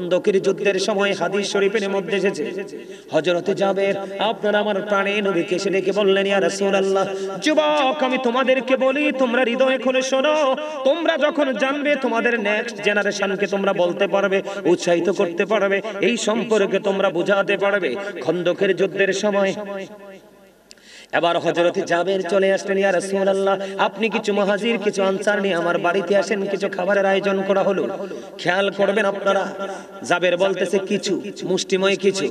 খন্দকের যুদ্ধের সময় হাদিস শরীফের মধ্যে এসেছে হযরতে জাবের আপনার আমার প্রাণে নবীকে এসে ডেকে বললেন, ইয়া রাসূলুল্লাহ, যুবক আমি তোমাদেরকে বলি, তোমরা হৃদয় খুলে শোনো, তোমরা যখন জানবে তোমাদের নেক্সট জেনারেশনকে তোমরা বলতে পারবে, উৎসাহিত করতে পারবে, এই সম্পর্কে তোমরা বুঝাতে পারবে। খন্দকের যুদ্ধের সময় এবার হযরতে জাবের চলে আসলেন, ইয়া রাসূলুল্লাহ, আপনি কিছু মুহাজির কিছু আনসার নিয়ে আমার বাড়িতে আসেন, কিছু খাবারের আয়োজন করা হলো, খেয়াল করবেন আপনারা। জাবের বলতেছে কিছু, মুষ্টিময় কিছু।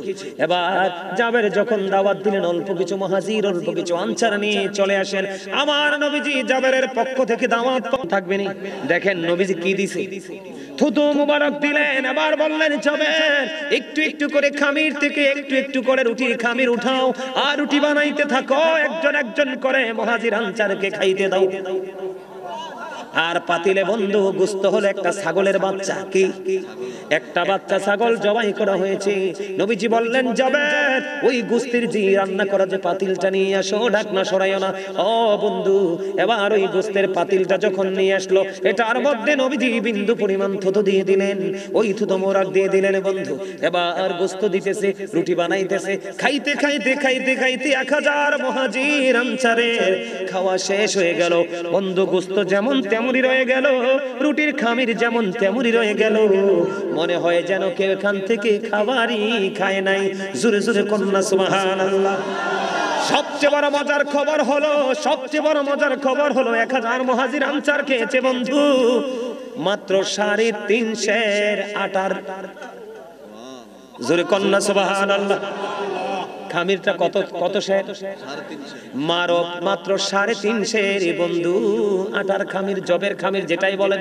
এবার জাবের যখন দাওয়াত দিলেন, অল্প কিছু মুহাজির অল্প কিছু আনসার নিয়ে চলে আসেন। আমার নবীজি জাবেরের পক্ষ থেকে দাওয়াত থাকবে না। দেখেন নবীজি কি দিছে, থুতু মুবারক দিলেন। এবার বললেন, জাবের একটু একটু করে খামির থেকে একটু একটু করে রুটির খামির উঠাও আর রুটি বানাইতে থাকো, একজন একজন করে মুহাজির আনসারকে খাইতে দাও। আর পাতিলে বন্ধু গোশত হলো একটা ছাগলের বাচ্চা, কি একটা বাচ্চা ছাগল জবাই করা হয়েছে। নবীজি বললেন, জাবের ওই গোশতের জি রান্না করা যে পাতিলটা নিয়ে আসো, ঢাকনা সরাইও না। ও বন্ধু, এবার ওই গোশতের পাতিলটা যখন নিয়ে আসলো, এটার মধ্যে নবীজি বিন্দু পরিমাণ থুতু দিয়ে দিলেন, ওই থুতু মোরাক দিয়ে দিলেন বন্ধু। এবার গোশত দিতেছে, রুটি বানাইতেছে, খাইতে খাইতে খাইতে খাইতে 1000 মুহাজির আনসারের খাওয়া শেষ হয়ে গেল বন্ধু। গোশত যেমন তেমনই রয়ে গেল, রুটির খামির যেমন তেমনই রয়ে গেল, মনে হয় যেন কেউ এখান থেকে খাবারই খায় নাই। জোরে জোরে কন্যা সুবহানাল্লাহ। সবচেয়ে বড় মজার খবর হলো, সবচেয়ে বড় মজার খবর হলো 1000 মুহাজির আনসার খেয়েছে বন্ধু মাত্র 350 আটার। জোরে কন্যা সুবহানাল্লাহ। খামিরটা কত কত শের? মাত্র 350 বন্ধু আটার খামির, জবের খামির যেটাই বলেন।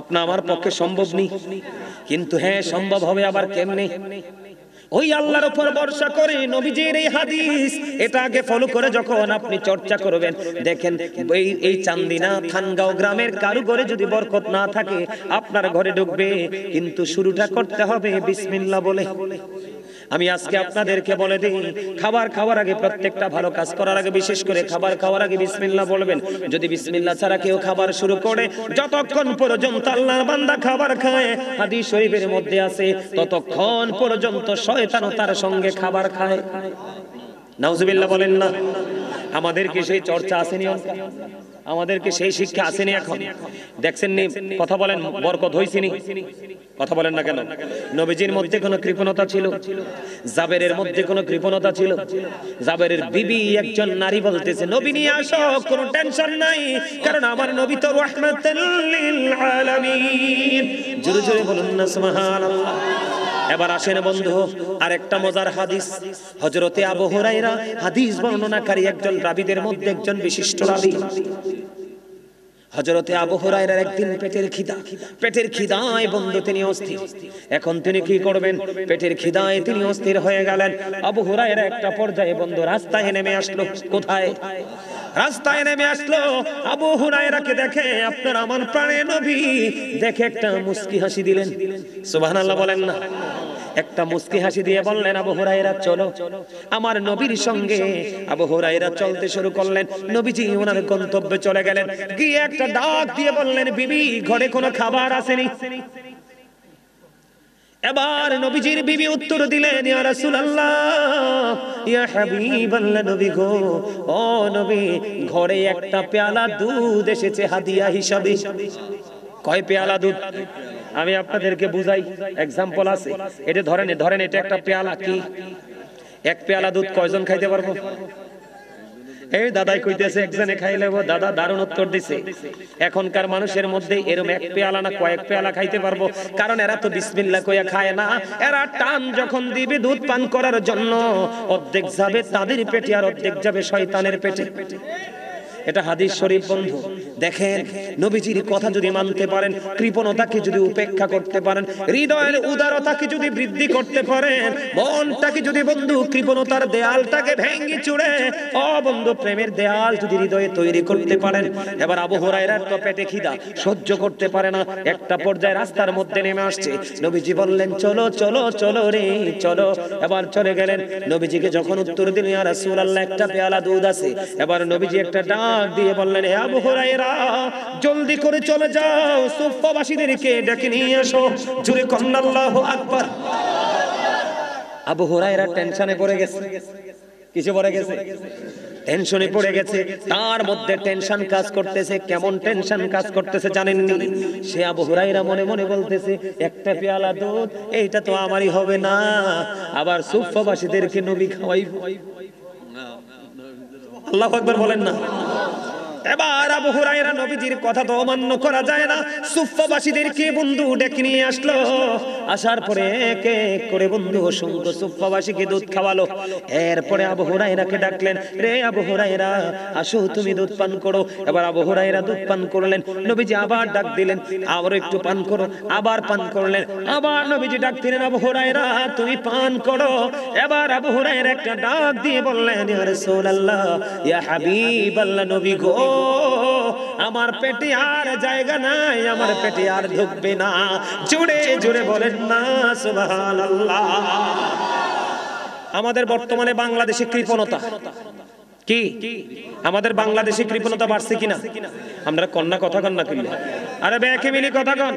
আপনা আমার পক্ষে সম্ভব নেই, কিন্তু হ্যাঁ সম্ভব হবে। আবার কেমনে? ওই আল্লাহর উপর ভরসা করে নবীজির এই হাদিস এটা আগে ফলো করে যখন আপনি চর্চা করবেন, দেখেন এই চান্দিনা থানগাঁও গ্রামের কারো ঘরে যদি বরকত না থাকে আপনার ঘরে ঢুকবে, কিন্তু শুরুটা করতে হবে বিসমিল্লাহ বলে। আমি আজকে আপনাদেরকে বলে দিই, খাবার খাওয়ার আগে, প্রত্যেকটা ভালো কাজ করার আগে, বিশেষ করে খাবার খাওয়ার আগে বিসমিল্লাহ বলবেন। যদি বিসমিল্লাহ ছাড়া কেউ খাবার শুরু করে, যতক্ষণ পর্যন্ত আল্লাহর বান্দা খাবার খায়, হাদিস শরীফের মধ্যে আছে, ততক্ষণ পর্যন্ত শয়তানও তার সঙ্গে খাবার খায়। নাউজুবিল্লাহ বলেন না। আমাদেরকে সেই চর্চা আসেনি, আমাদেরকে সেই শিক্ষা আসেনি। এখন দেখছেন নি, কথা বলেন, বরকত হইছেনি? কথা বলেন না কেন? নবীজির মধ্যে কোনো কৃপণতা ছিল? জাবেরের মধ্যে কোনো কৃপণতা ছিল? জাবেরের বিবি একজন নারী বলতেছে, নবী নিয়ে আসো, কোনো টেনশন নাই, কারণ আমার নবী তো রাহমাতুল লিল আলামিন। জোরে জোরে বলুন না সুবহানাল্লাহ। এবার আসেন বন্ধু, আরেকটা মজার হাদিস। হযরতে আবু হুরায়রা হাদিস বর্ণনাকারী একজন রাবীদের মধ্যে একজন বিশিষ্ট রাবী। হযরতে আবু হুরায়রার একদিন পেটের খিদায় বন্ধু তিনি অস্থির। এখন তিনি কি করবেন? পেটের খিদায় তিনি অস্থির হয়ে গেলেন। আবু হুরায়রা একটা পর্যায়ে বন্ধু রাস্তায় নেমে আসলো। কোথায়? রাস্তায় নেমে আসলো। আবু হুরায়রাকে দেখে আপনার আমার প্রাণের নবী দেখে একটা মুস্কি হাসি দিলেন। সুবহানাল্লাহ বলেন না। একটা মুস্কি হাসি দিয়ে বললেন, আবু হুরায়রা চলো আমার নবীর সঙ্গে। আবু হুরায়রা চলতে শুরু করলেন। নবীজি ওনার গন্তব্যে চলে গেলেন, গিয়ে একটা ডাক দিয়ে বললেন, বিবি ঘরে কোনো খাবার আসেনি? এবার নবীজির বিবি উত্তর দিলেন, ইয়া রাসূলুল্লাহ, ইয়া হাবিবাল্লাহ, নবী গো, ও নবী, ঘরে একটা পেয়ালা দুধ এসেছে হাদিয়া হিসাবে। কয় পেয়ালা দুধ? আমি আপনাদেরকে বুঝাই, এক্সাম্পল আছে। এটা ধরেন এটা একটা পেয়ালা। কি এক পেয়ালা দুধ কয়জন খাইতে পারবো? এই দাদাই কইতেছে একজনে খাইলে। দাদা দারুণ উত্তর দিছে। এখনকার মানুষের মধ্যে এরকম এক পেয়ালা না কয়েক পেয়ালা খাইতে পারবো, কারণ এরা তো বিসমিল্লাহ কইয়া খায় না। এরা টান যখন দিবে দুধ পান করার জন্য, অর্ধেক যাবে তাদের পেটে আর অর্ধেক যাবে শয়তানের পেটে। এটা হাদিস শরীফ বন্ধু। দেখেন নবীজির কথা যদি মানতে পারেন, কৃপণতাকে যদি উপেক্ষা করতে পারেন, হৃদয়ের উদারতাকে যদি বৃদ্ধি করতে পারেন, মনটাকে যদি বন্ধু কৃপণতার দেয়ালটাকে ভেঙে চুড়ে ও বন্ধু প্রেমের দেয়াল যদি হৃদয়ে তৈরি করতে পারেন। এবার আবু হুরায়রার তো পেটে খিদা, সহ্য করতে পারে না। একটা পর্যায়ে রাস্তার মধ্যে নেমে আসছে। নবীজি বললেন, চলো চলো চলো রে চলো। এবার চলে গেলেন। নবীজিকে যখন উত্তর দিলেন, ইয়া রাসূলুল্লাহ একটা পেয়ালা দুধ আছে। এবার নবীজি একটা ডাক দিয়ে বললেন, হে আবু হুরায়রা, জলদি করে চলে যাও, সুফফাবাসীদেরকে ডেকে নিয়ে এসো। জোরে কন্না আল্লাহু আকবার। আবু হুরায়রা টেনশনে পড়ে গেছে। কিছু পড়ে গেছে? টেনশনে পড়ে গেছে। তার মধ্যে টেনশন কাজ করতেছে। কেমন টেনশন কাজ করতেছে জানেননি? সে আবু হুরায়রা মনে মনে বলতেছে, একটা পেয়ালা দুধ এইটা তো আমারই হবে না, আবার সুফফাবাসীদেরকে নবী খাওয়াইব। আল্লাহু আকবার বলেন না। এবার আবু হুরায়রা নবীজির কথা তো অমান্য করা যায় না, সুফফাবাসীদেরকে বন্ধু ডেকে নিয়ে আসলো। আসার পরে এক এক করে বন্ধু অসংখ্য সুফফাবাসীকে দুধ খাওয়ালো। এরপরে আবু হুরায়রাকে ডাকলেন, রে আবু হুরায়রা, আসো তুমি দুধ পান করো। এবার আবু হুরায়রা দুধ পান করলেন। নবীজি আবার ডাক দিলেন, আবার একটু পান করো। আবার পান করলেন। আবার নবীজি ডাক দিলেন, আবু হুরায়রা তুমি পান করো। এবার আবু হুরায়রা একটা ডাক দিয়ে বললেন, ইয়া রাসূলুল্লাহ, ইয়া হাবিবাল্লাহ, নবী গো, আমার পেটে আর জায়গা নাই, আমার পেটে আর ঢুকবে না। জোরে জোরে বলেন না সুবহানাল্লাহ। আমাদের বর্তমানে বাংলাদেশে কৃপণতা কি? আমাদের বাংলাদেশে কৃপণতা বাড়ছে কিনা? আমরা কন্যা কথা কন্যা কিনলে, আরে ব্যাকে মিলি কথা কন,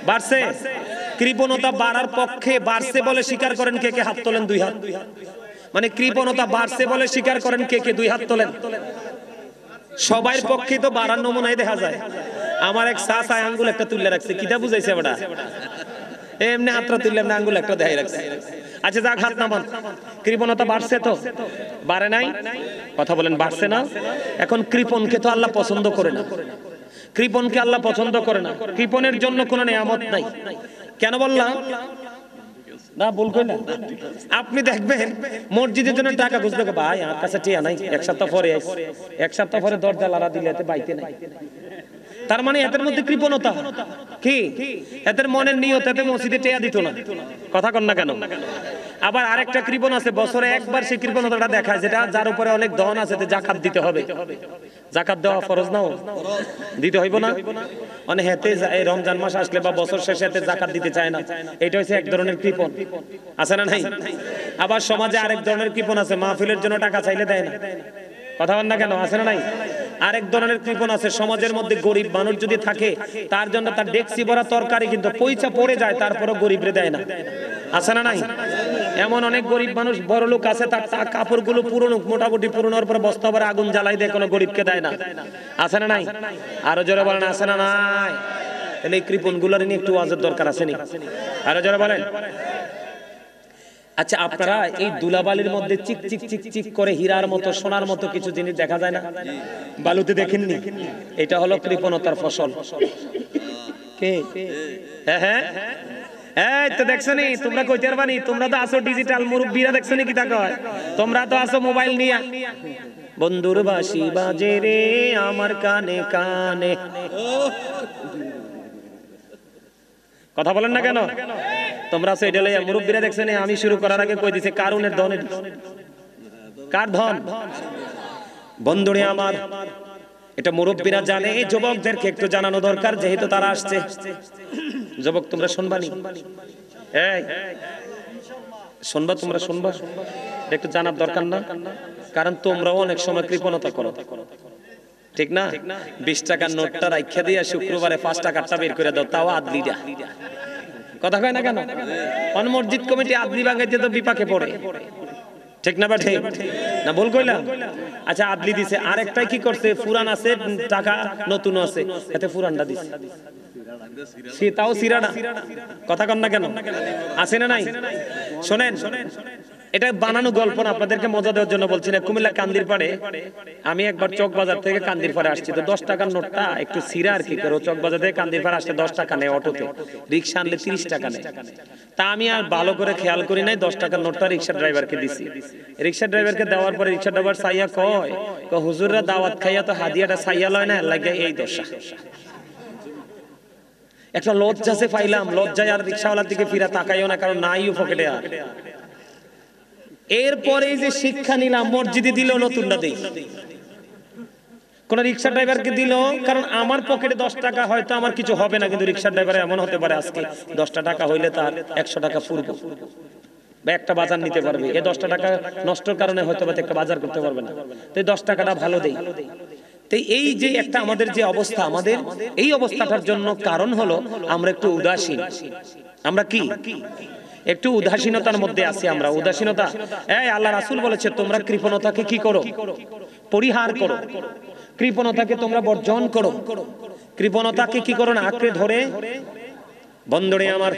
বাড়ছে। কৃপণতা বাড়ার পক্ষে বাড়ছে বলে স্বীকার করেন কে কে? হাত তোলেন, দুই হাত। মানে কৃপণতা বাড়ছে বলে স্বীকার করেন কে কে? দুই হাত তোলেন। সবার পক্ষে তো বাড়ার নমুনাই দেখা যায়। আমার এক চাচা আঙ্গুল একটা তুলে রাখছে, কিটা বুঝাইছে বেটা? এমনি হাতটা তুললাম না, আঙ্গুল একটা দেখাই রাখছে। আচ্ছা যাক, হাত নামান। কৃপণতা বাড়ছে তো? বাড়ে নাই? কথা বলেন, বাড়ছে না? এখন কৃপণকে তো আল্লাহ পছন্দ করে না। কৃপণকে আল্লাহ পছন্দ করে না। কৃপণের জন্য কোনো নিয়ামত নাই। কেন বললাম না? বলবেন না। আপনি দেখবেন মসজিদের জন্য টাকা খুঁজতে, ভাই আমার কাছে টিয়া নাই, এক সপ্তাহ পরে আসি, এক সপ্তাহ পরে দরজা লাড়া দিলে এতে বাইতে নাই। তার মানে এদের মধ্যে কৃপণতা কি? এদের মনের নিয়ত এতে মসজিদে টিয়া দিত না। কথা কন না কেন? আবার আরেকটা কৃপণ আছে, বছরে একবার সেই কৃপণতাটা দেখায়, যেটা যার উপরে অনেক ধন আছে জাকাত দিতে হবে। জাকাত দেওয়া ফরজ নাও? দিতে হইব না? মানে হেতে এই রমজান মাস আসলে বা বছর শেষে হেতে জাকাত দিতে চায় না। এটা হচ্ছে এক ধরনের কৃপণ, আছে না নাই? আবার সমাজে আরেক ধরনের কৃপণ আছে, মাহফিলের জন্য টাকা চাইলে দেয় না। কথা বল না কেন? আছে না নাই? আরেক ধরনের কৃপণ আছে, সমাজের মধ্যে গরিব মানুষ যদি থাকে তার জন্য তার ডেক্সি ভরা তরকারি কিন্তু পয়সা পড়ে যায়, তারপরও গরিবরে দেয় না। আছে না নাই? এমন অনেক গরিব মানুষ, বড় লোক আছে, তার কাপড়গুলো পুরনো, মোটামুটি পুরনোর পর বস্তা ভরে আগুন জ্বালাই দিয়ে কোনো গরিবকে দেয় না। আছে না নাই? আরো জোরে বলেন, আছে না নাই? তাহলে এই কৃপণ গুলোর নিয়ে একটু ওয়াজের দরকার আছে নি? আরো জোরে বলেন। আচ্ছা, আপনারা এই দুলাবালির মধ্যে চিক চিক চিক চিক করে হীরার মতো, সোনার মতো কিছু জিনিস দেখা যায় না? বালুতে দেখেননি? এটা হলো কৃপণতার ফসল। কে? হ্যাঁ হ্যাঁ, এই তো দেখছনি, তোমরা কইতে পারবানি, তোমরা তো আসো ডিজিটাল মুরব্বিরা, দেখছনি কি তা কয়? তোমরা তো আসো মোবাইল নিয়া। বন্ধুর বাঁশি বাজে রে আমার কানে কানে। কথা বলেন না কেন? তোমরা আসো এটা লইয়া, মুরব্বিরা দেখছনি। আমি শুরু করার আগে কই দিছে, কারুনের ধন। কার ধন? বন্ধুরে আমার, এটা মুরব্বিরা জানে, যুবকদেরকে একটু জানানো দরকার, যেহেতু তারা আসছে। যুবক তোমরা শুনবানি? এই শুনবা? তোমরা শুনবা? একটু জানার দরকার না? কারণ তোমরাও অনেক সময় কৃপণতা করো, ঠিক না? 20 টাকার নোটটা রাইখা দিয়া শুক্রবারে 5 টাকারটা বের করে দাও, তাও আদলিটা। কথা কয় না কেন? অন মসজিদ কমিটি আদলি ভাঙাইতে তো বিপাকে পড়ে, ঠিক না? ঠিক না? ভুল কইলাম? আচ্ছা, আদলি দিছে। আরেকটাই কি করছে, পুরান আছে টাকা, নতুন আছে, এতে পুরানটা দিছে, তাও সিরানা। কথা কন না কেন? আছে না নাই? শোনেন, এটা বানানো গল্প না, আপনাদেরকে মজা দেওয়ার জন্য বলছি না। কুমিল্লা কান্দির পাড়ে আমি একবার চক বাজার থেকে কান্দির পাড়ে আসছি, তো 10 টাকার নোটটা একটু সিরা আর কি করো, চক বাজার থেকে কান্দির পাড়ে আসতে 10 টাকা নেয় অটোতে, রিক্সা আনলে 30 টাকা নেয়। তা আমি আর ভালো করে খেয়াল করি নাই, 10 টাকার নোটটা রিক্সা ড্রাইভারকে দিছি। রিক্সা ড্রাইভারকে দেওয়ার পরে রিক্সা ড্রাইভার সাইয়া কয়, হুজুররা দাওয়াত খাইয়া তো হাদিয়াটা সাইয়া লয় না, লাগে এই দশা। একটা লজ্জা সে পাইলাম, লজ্জায় আর রিক্সাওয়ালার দিকে ফিরা তাকাইও না, কারণ নাই পকেটে আর। এরপরে যে শিক্ষা নিলাম, মসজিদে দিল নতুনটা দেই, কোন রিক্সা ড্রাইভারকে দিল, কারণ আমার পকেটে 10 টাকা হয়তো আমার কিছু হবে না, কিন্তু রিক্সা ড্রাইভার এমন হতে পারে আজকে 10টা টাকা হইলে তার 100 টাকা পূর্ব বা একটা বাজার নিতে পারবে। এই 10টা টাকা নষ্টর কারণে হয়তো বা একটা বাজার করতে পারবে না, তো এই 10 টাকাটা ভালো দেই। তো এই যে একটা আমাদের যে অবস্থা, আমাদের এই অবস্থাটার জন্য কারণ হলো আমরা একটু উদাসীন। আমরা কি একটু উদাসীনতার মধ্যে আছি। আমরা উদাসীনতা, এই আল্লাহ রাসূল বলেছে তোমরা কৃপণতাকে কি করো, পরিহার করো, কৃপণতাকে তোমরা বর্জন করো, কৃপণতাকে কি করো না আঁকড়ে ধরে। বন্ধুরে আমার,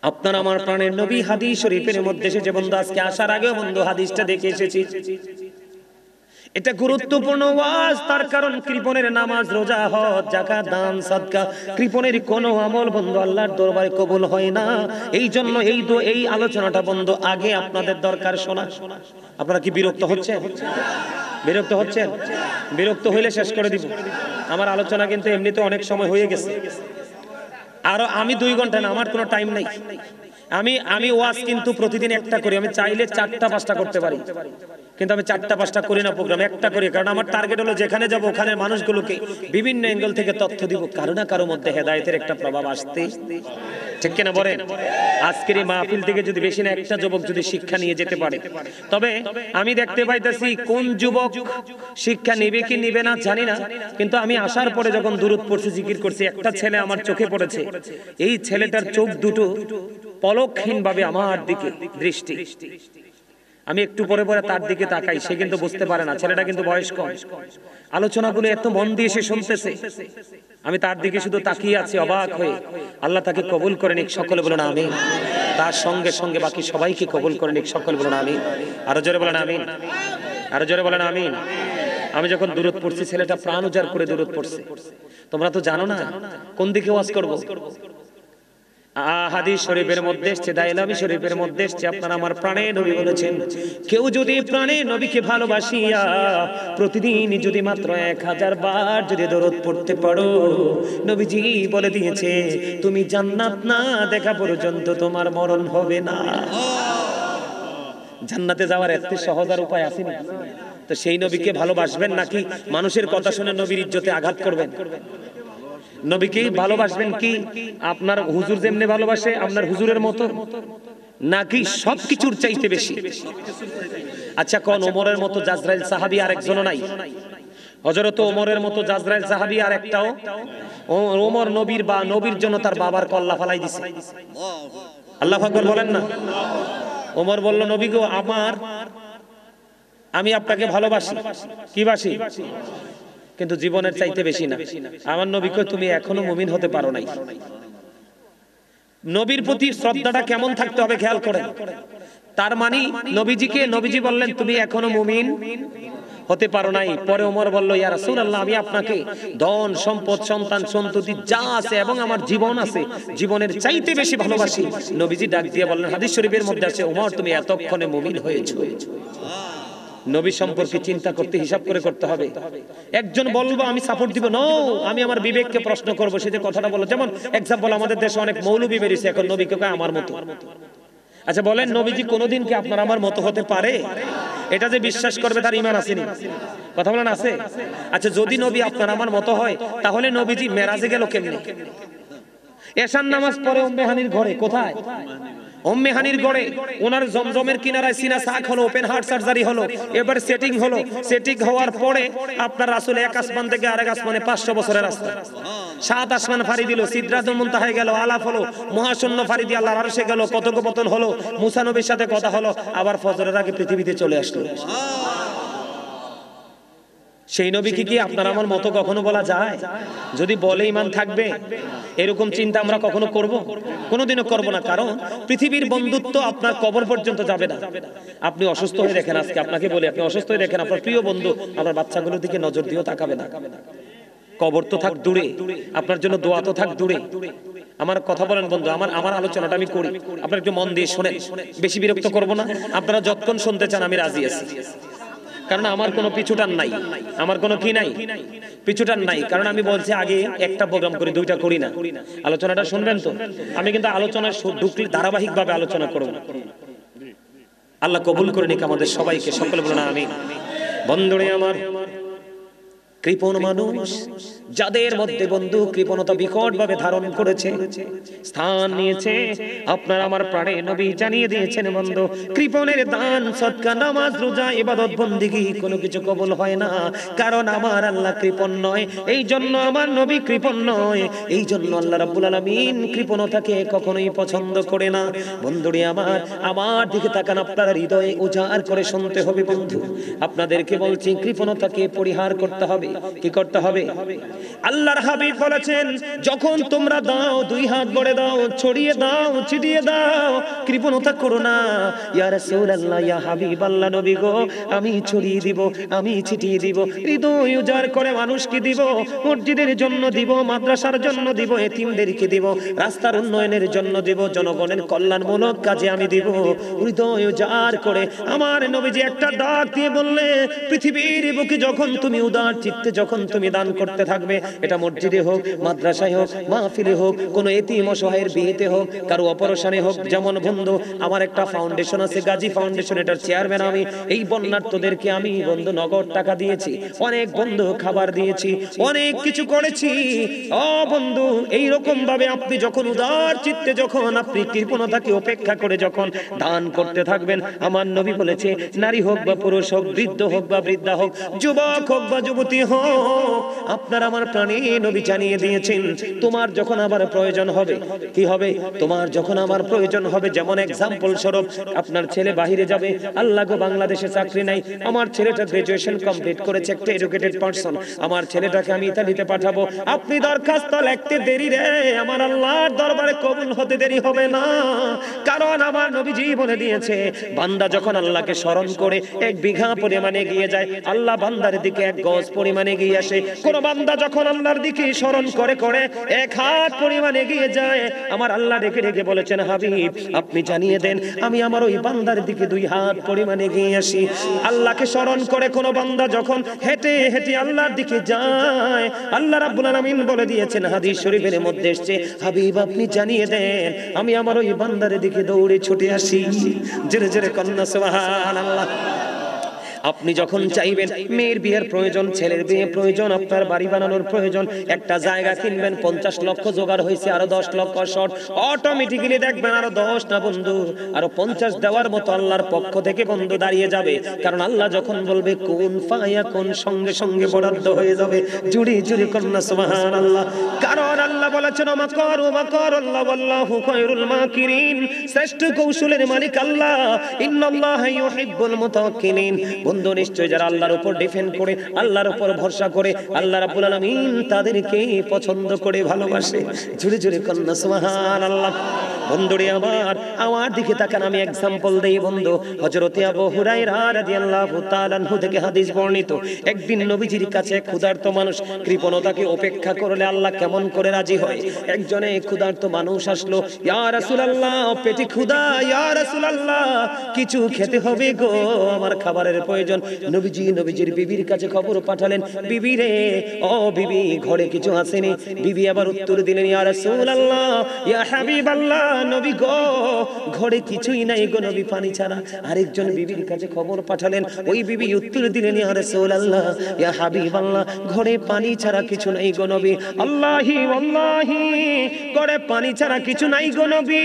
আপনার আমার প্রাণের নবী হাদিস শরীফের মধ্যে এসেছে বন্ধু, আজকে আসার আগেও বন্ধু হাদিসটা দেখে এসেছি। এটা গুরুত্বপূর্ণ ওয়াজ, তার কারণ কৃপণের নামাজ, রোজা, হজ, যাকাত, দান, সাদকা, কৃপণের কোন আমল বন্ধু আল্লাহর দরবারে কবুল হয় না। এই জন্য এই আলোচনাটা বন্ধু আগে আপনাদের দরকার শোনা। আপনারা কি বিরক্ত হচ্ছেন? বিরক্ত হচ্ছেন? বিরক্ত হইলে শেষ করে দিব। আমার আলোচনা কিন্তু এমনিতে অনেক সময় হয়ে গেছে, আরো আমি 2 ঘন্টা না, আমার কোনো টাইম নাই। আমি ওয়াজ কিন্তু প্রতিদিন একটা করি, আমি চাইলে 4টা 5টা করতে পারি, কিন্তু আমি 4টা 5টা করি না, প্রোগ্রাম একটা করি। কারণ আমার টার্গেট হলো যেখানে যাব ওখানে মানুষগুলোকে বিভিন্ন অ্যাঙ্গেল থেকে তথ্য দিব, কারো না কারো মধ্যে হেদায়েতের একটা প্রভাব আসতে, ঠিক কিনা বলেন? আজকের এই মাহফিল থেকে যদি বেশি না একটা যুবক যদি শিক্ষা নিয়ে যেতে পারে, তবে আমি দেখতে পাইতেছি কোন যুবক শিক্ষা নেবে কি নেবে না জানি না, কিন্তু আমি আসার পরে যখন দুরূদ পড়ছি, জিকির করছি, একটা ছেলে আমার চোখে পড়েছে। এই ছেলেটার চোখ দুটো পলকহীন ভাবে আমার দিকে দৃষ্টি, আমি একটু পরে পরে তার দিকে তাকাই, সে কিন্তু বুঝতে পারে না, ছেলেটা কিন্তু বয়স কম। আলোচনাগুলো এত মন দিয়ে সে শুনতেছে, আমি তার দিকে শুধু তাকিয়ে আছি অবাক হয়ে। আল্লাহ তাকে কবুল করে নিক, সকলে বলেন আমিন। তার সঙ্গে সঙ্গে বাকি সবাইকে কবুল করে নিক, সকলে বলেন আমিন। আরো জোরে বলেন আমিন, আরো জোরে বলেন আমিন। আমি যখন দুরূদ পড়ছি, ছেলেটা প্রাণ উজাড় করে দুরূদ পড়ছে। তোমরা তো জানো না কোন দিকে ওয়াজ করব। হাদিস শরীফের মধ্যে এসেছে, দাইলামি শরীফের মধ্যে এসেছে, আপনারা আমার প্রাণের নবী বলেছেন, কেউ যদি প্রাণের নবীকে ভালোবাসিয়া প্রতিদিন যদি মাত্র 1000 বার যদি দরুদ পড়তে পারো, নবীজি বলে দিয়েছে তুমি জান্নাত না দেখা পর্যন্ত তোমার মরণ হবে না। জান্নাতে যাওয়ার এত সহজ আর উপায় আছে না? তো সেই নবীকে ভালোবাসবেন নাকি মানুষের কথা শুনে নবীর ইজ্জতে আঘাত করবেন? নবীকে ভালোবাসবেন কি আপনার হুজুর যেমনি ভালোবাসে আপনার হুজুরের মতো, নাকি সবকিছুর চাইতে বেশি? আচ্ছা কোন ওমরের মতো জাজরাইল সাহাবী আর একজনও নাই? হযরত ওমরের মতো জাজরাইল সাহাবী আর একটাও? ওমর নবীর বা নবীর জন্য তার বাবার কল্লা ফালাই দিছে। আল্লাহু আকবার বলেন না। ওমর বলল নবী গো, আমি আপনাকে ভালোবাসি, কি বাসি, কিন্তু জীবনের চাইতে বেশি না। আমার নবী কই তুমি এখনো মুমিন হতে পারো নাই। নবীর প্রতি শ্রদ্ধাটা কেমন থাকতে হবে খেয়াল করেন। তার মানে নবীজি বললেন তুমি এখনো মুমিন হতে পারো নাই। পরে ওমর বলল ইয়া রাসূলুল্লাহ, আমি আপনাকে ধন সম্পদ সন্তান সন্ততি যা আছে এবং আমার জীবন আছে, জীবনের চাইতে বেশি ভালোবাসি। নবীজি ডাক দিয়ে বললেন, হাদিস শরীফের মধ্যে আছে, ওমর তুমি এতক্ষণে মুমিন হয়েছো। নবী সম্পর্কে চিন্তা করতে, হিসাব করে করতে হবে। একজন বলবো আমি সাপোর্ট দিব, নো, আমি আমার বিবেককে প্রশ্ন করব। সে যে কথাটা বলো, যেমন এক্সাম্পল আমাদের দেশে অনেক মৌলবী বেরিয়েছে এখন, নবীকে কয় আমার মতো। আচ্ছা বলেন নবীজি কোনোদিন কি আপনার আমার মতো হতে পারে? এটা যে বিশ্বাস করবে তার ঈমান আসেনি, কথা বলেন আছে? আচ্ছা যদি নবী আপনার আমার মতো হয়, তাহলে নবীজি মেরাজে গেল কেমনে? এশার নামাজ পড়ে উম্মে হানির ঘরে, কোথায়? উম্মে হানির গড়ে। ওনার জমজমের কিনারায় সিনা সাক হলো, ওপেন হার্ট সার্জারি হলো, এবার সেটিং হলো। সেটিং হওয়ার পরে আপনার রাসূল এক আসমান থেকে আরেক আসমানে 500 বছরের রাস্তা, 7 আসমান ফাড়ি দিল, সিদরাতুল মুনতাহায় গেল, আলাফ হলো, মহাশূন্য ফাড়ি দিয়ে আল্লাহর আরশে গেল, কথোপকথন হলো, মুসা নবীর সাথে কথা হলো, আবার ফজরের আগে পৃথিবীতে চলে আসলো। সেই নবীকে কি আপনার আমার মতো কখনো বলা যায়? যদি বলে ঈমান থাকবে। এরকম চিন্তা আমরা কখনো করব? কোনোদিনও করব না। কারণ পৃথিবীর বন্ধুত্ব আপনার কবর পর্যন্ত যাবে না। আপনি অসুস্থ হয়ে দেখেন, আজকে আপনাকে বলি, আপনি অসুস্থ হয়ে দেখেন, আপনার প্রিয় বন্ধু আপনার বাচ্চাগুলোর দিকে নজর দিয়েও তাকাবে না। কবর তো থাক দূরে, আপনার জন্য দোয়া তো থাক দূরে। আমার কথা বলেন বন্ধু, আমার আলোচনাটা আমি করি, আপনারা একটু মন দিয়ে শুনেন, বেশি বিরক্ত করব না। আপনারা যতক্ষণ শুনতে চান আমি রাজি আছি, কারণ আমার কোনো পিছুটান নাই, আমার কোনো কি নাই, পিছুটান নাই। কারণ আমি বলছি আগে একটা প্রোগ্রাম করি, 2টা করি না। আলোচনাটা শুনবেন তো? আমি কিন্তু আলোচনায় ঢুকলে ধারাবাহিক ভাবে আলোচনা করব। আল্লাহ কবুল করে নিক আমাদের সবাইকে, সকলে বলুন আমিন। বন্ধুরে আমার, কৃপণ মানুষ যাদের মধ্যে বন্ধু কৃপণতা বিকট ভাবে ধারণ করেছে, স্থান নিয়েছে, আপনার আমার প্রাণে নবী জানিয়ে দিয়েছেন বন্ধু, কৃপণের দান সদকা নামাজ রোজা ইবাদত বন্দেগী কোনো কিছু কবুল হয় না, কারণ আমার আল্লাহ কৃপণ নয়, এই জন্য আমার নবী কৃপণ নয়, এই জন্য আল্লাহ রাব্বুল আলামিন কৃপণতাকে কখনোই পছন্দ করে না। বন্ধুরে আমার দিকে তাকান, আপনারা হৃদয়ে উজাড় করে শুনতে হবে বন্ধু, আপনাদেরকে বলছি কৃপণতাকে পরিহার করতে হবে। কি করতে হবে? আল্লাহর হাবিব বলেছেন, যখন তোমরা দাও দুই হাত ভরে দাও, ছড়িয়ে দাও, ছিটিয়ে দাও, কৃপণতা করো না। ইয়া রাসূলুল্লাহ, ইয়া হাবিবাল্লাহ, নবী গো, আমি ছড়িয়ে দিব, আমি ছিটিয়ে দিব, হৃদয় উজাড় করে মানুষকে দিব, মসজিদের জন্য দিব, মাদ্রাসার জন্য দিব, এতিমদেরকে দিব, রাস্তার উন্নয়নের জন্য দিব, জনগণের কল্যাণমূলক কাজে আমি দিব, হৃদয় উজাড় করে। আমার নবীজি একটা ডাক দিয়ে বললে, পৃথিবীর বুকে যখন তুমি উদার চিত্তে যখন তুমি দান করতে থাকবে, এটা মসজিদে হোক, মাদ্রাসায় হোক, মাহফিলে হোক, কোন এতিম অসহায়ের বিয়েতে হোক, কারো অপারেশনে হোক, যেমন বন্ধু আমার একটা ফাউন্ডেশন আছে, গাজী ফাউন্ডেশন, এটার চেয়ারম্যান আমি, এই বন্যার্তদেরকে আমি বন্ধু নগদ টাকা দিয়েছি, অনেক বন্ধু খাবার দিয়েছি, অনেক কিছু করেছি। ও বন্ধু, এই রকম ভাবে আপনি যখন উদার চিত্তে যখন আপনি কৃপণতাকে উপেক্ষা করে যখন দান করতে থাকবেন, আমার নবী বলেছে, নারী হোক বা পুরুষ হোক, বৃদ্ধ হোক বা বৃদ্ধা হোক, যুবক হোক বা যুবতী হোক, আপনার আমার প্রাণে নবী জানিয়ে দিয়েছেন, তোমার যখন আবার প্রয়োজন হবে, কি হবে? তোমার যখন আমার প্রয়োজন হবে, যেমন এক্সাম্পল স্বরূপ আপনার ছেলে বাহিরে যাবে, আল্লাহ গো বাংলাদেশে চাকরি নাই, আমার ছেলেটা গ্রাজুয়েশন কমপ্লিট করেছে, একটা এডুকেটেড পারসন, আমার ছেলেটাকে আমি ইতালিতে পাঠাবো, আপনি দরখাস্ত লিখতে দেরি রে, আমার আল্লাহর দরবারে কবুল হতে দেরি হবে না, কারণ আমার নবীজি বলে দিয়েছে, বান্দা যখন আল্লাহকে স্মরণ করে 1 বিঘা পরিমাণে গিয়ে যায়, আল্লাহ বান্দার দিকে 1 গজ পরিমাণে গিয়ে আসে। কোন বান্দা যখন আল্লাহর দিকে স্মরণ করে করে 1 হাত পরিমাণে গিয়ে যায়, আমার আল্লাহ ডেকে ডেকে বলেছেন, হাবিব আপনি জানিয়ে দেন, আমি আমার ওই বান্দার দিকে 2 হাত পরিমাণে গিয়ে আসি। আল্লাহকে স্মরণ করে কোন বান্দা যখন হেঁটে হেঁটে আল্লাহর দিকে যায়, আল্লাহ রাব্বুল আলামিন বলে দিয়েছেন, হাদিস শরীফের মধ্যে এসেছে, হাবিব আপনি জানিয়ে দেন, আমি আমার ওই বান্দার দিকে দৌড়ে ছুটে আসি। জোরে জোরে কন্যা সুবহানাল্লাহ। আপনি যখন চাইবেন মেয়ের বিয়ের প্রয়োজন, ছেলের বিয়ে প্রয়োজন, আপনার বাড়ি বানানোর প্রয়োজন, একটা জায়গা কিনবেন, 50 লক্ষ জোগাড় হয়েছে, আরো 10 লক্ষ শর্ট, অটোমেটিক্যালি দেখবেন আরো 10 না বন্ধু, আরো 50 দেওয়ার মতো আল্লাহর পক্ষ থেকে বন্ধু দাঁড়িয়ে যাবে, কারণ আল্লাহ যখন বলবে কুন ফায়াকুন, সঙ্গে সঙ্গে বরাদ্দ হয়ে যাবে। জুড়ি জুড়ি কন্যা সুবহানাল্লাহ। কারণ আল্লাহ বলেছেন, মাকারু মাকারাল্লাহ ওয়াল্লাহু খায়রুল মাকিরিন, শ্রেষ্ঠ কৌশলের মালিক আল্লাহ, ইন্নাল্লাহা ইউহিব্বুল মুতাওয়াক্কিলিন। বন্ধু নিশ্চয় যারা আল্লাহর উপর ডিপেন্ড করে, আল্লাহর উপর ভরসা করে, আল্লাহ রাব্বুল আলামিন তাদেরকে পছন্দ করে ভালোবাসে। জোরে জোরে কন্যা সুবহানাল্লাহ। বন্ধুরে আমার দিকে তাকান, আমি एग्जांपल দেই বন্ধু। হযরত আবু হুরায়রা রাদিয়াল্লাহু তাআলা আনহু থেকে হাদিস বর্ণিত, একদিন নবীজির কাছে ক্ষুধার্ত মানুষ, কৃপণতাকে উপেক্ষা করলে আল্লাহ কেমন করে রাজি হয়। একজনে ক্ষুধার্ত মানুষ আসলো, ইয়া রাসূলুল্লাহ পেটে ক্ষুধা, ইয়া রাসূলুল্লাহ কিছু খেতে হবে গো, আমার খাবারের প্রয়োজন। নবীজির বিবির কাছে খবর পাঠালেন, বিবি রে, ও বিবি ঘরে কিছু আসেনি? বিবি আবার উত্তর দিলেন, ইয়া রাসূলুল্লাহ, ইয়া হাবিবাল্লাহ, নবী গো ঘরে কিছুই নাই গো নবী, পানি ছাড়া। আরেকজন বিবির কাছে খবর পাঠালেন, ওই বিবি উত্তর দিলেন, ইয়া রাসূলুল্লাহ, ইয়া হাবিবাল্লাহ, ঘরে পানি ছাড়া কিছু নাই গো নবী। আল্লাহি ওয়াল্লাহি, ঘরে পানি ছাড়া কিছু নাই গো নবী।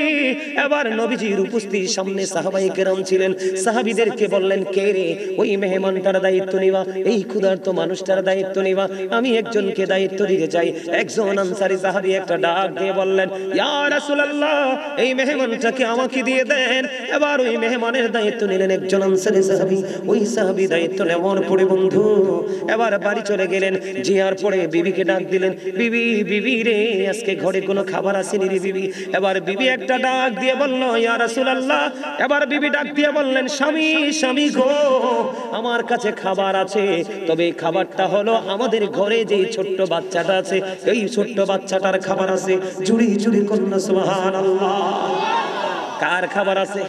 এবার নবীজির উপস্থিতির সামনে সাহাবায়ে কেরাম ছিলেন, সাহাবীদেরকে বললেন, কে রে? ওই মেহমানটার দায়িত্ব নিবা, এই ক্ষুধার্ত মানুষটার দায়িত্ব নিবা, আমি একজনকে দায়িত্ব দিতে চাই। একজন আনসারী সাহাবী একটা ডাক দিয়ে বললেন, ইয়া রাসূলুল্লাহ, এই মেহমানটাকে আমাকে দিয়ে দেন। এবার ওই মেহমানের দায়িত্ব নিলেন একজন আনসারী সাহাবী। ওই সাহাবী দায়িত্ব নেওয়ার পরে বন্ধু এবার বাড়ি চলে গেলেন। জিয়ার পরে বিবিকে ডাক দিলেন, বিবি, বিবি রে, আজকে ঘরে কোনো খাবার আসেনি রে বিবি। এবার বিবি একটা ডাক দিয়ে বলল, ইয়া রাসূলুল্লাহ। এবার বিবি ডাক দিয়ে বললেন, স্বামী, স্বামী গো, আমার কাছে খাবার আছে, তবে খাবারটা হলো আমাদের ঘরে যে ছোট্ট বাচ্চাটা আছে, এই ছোট্ট বাচ্চাটার খাবার আছে। জুড়ি জুড়ি কন্যা সুবহানাল্লাহ। কার খাবার আছে?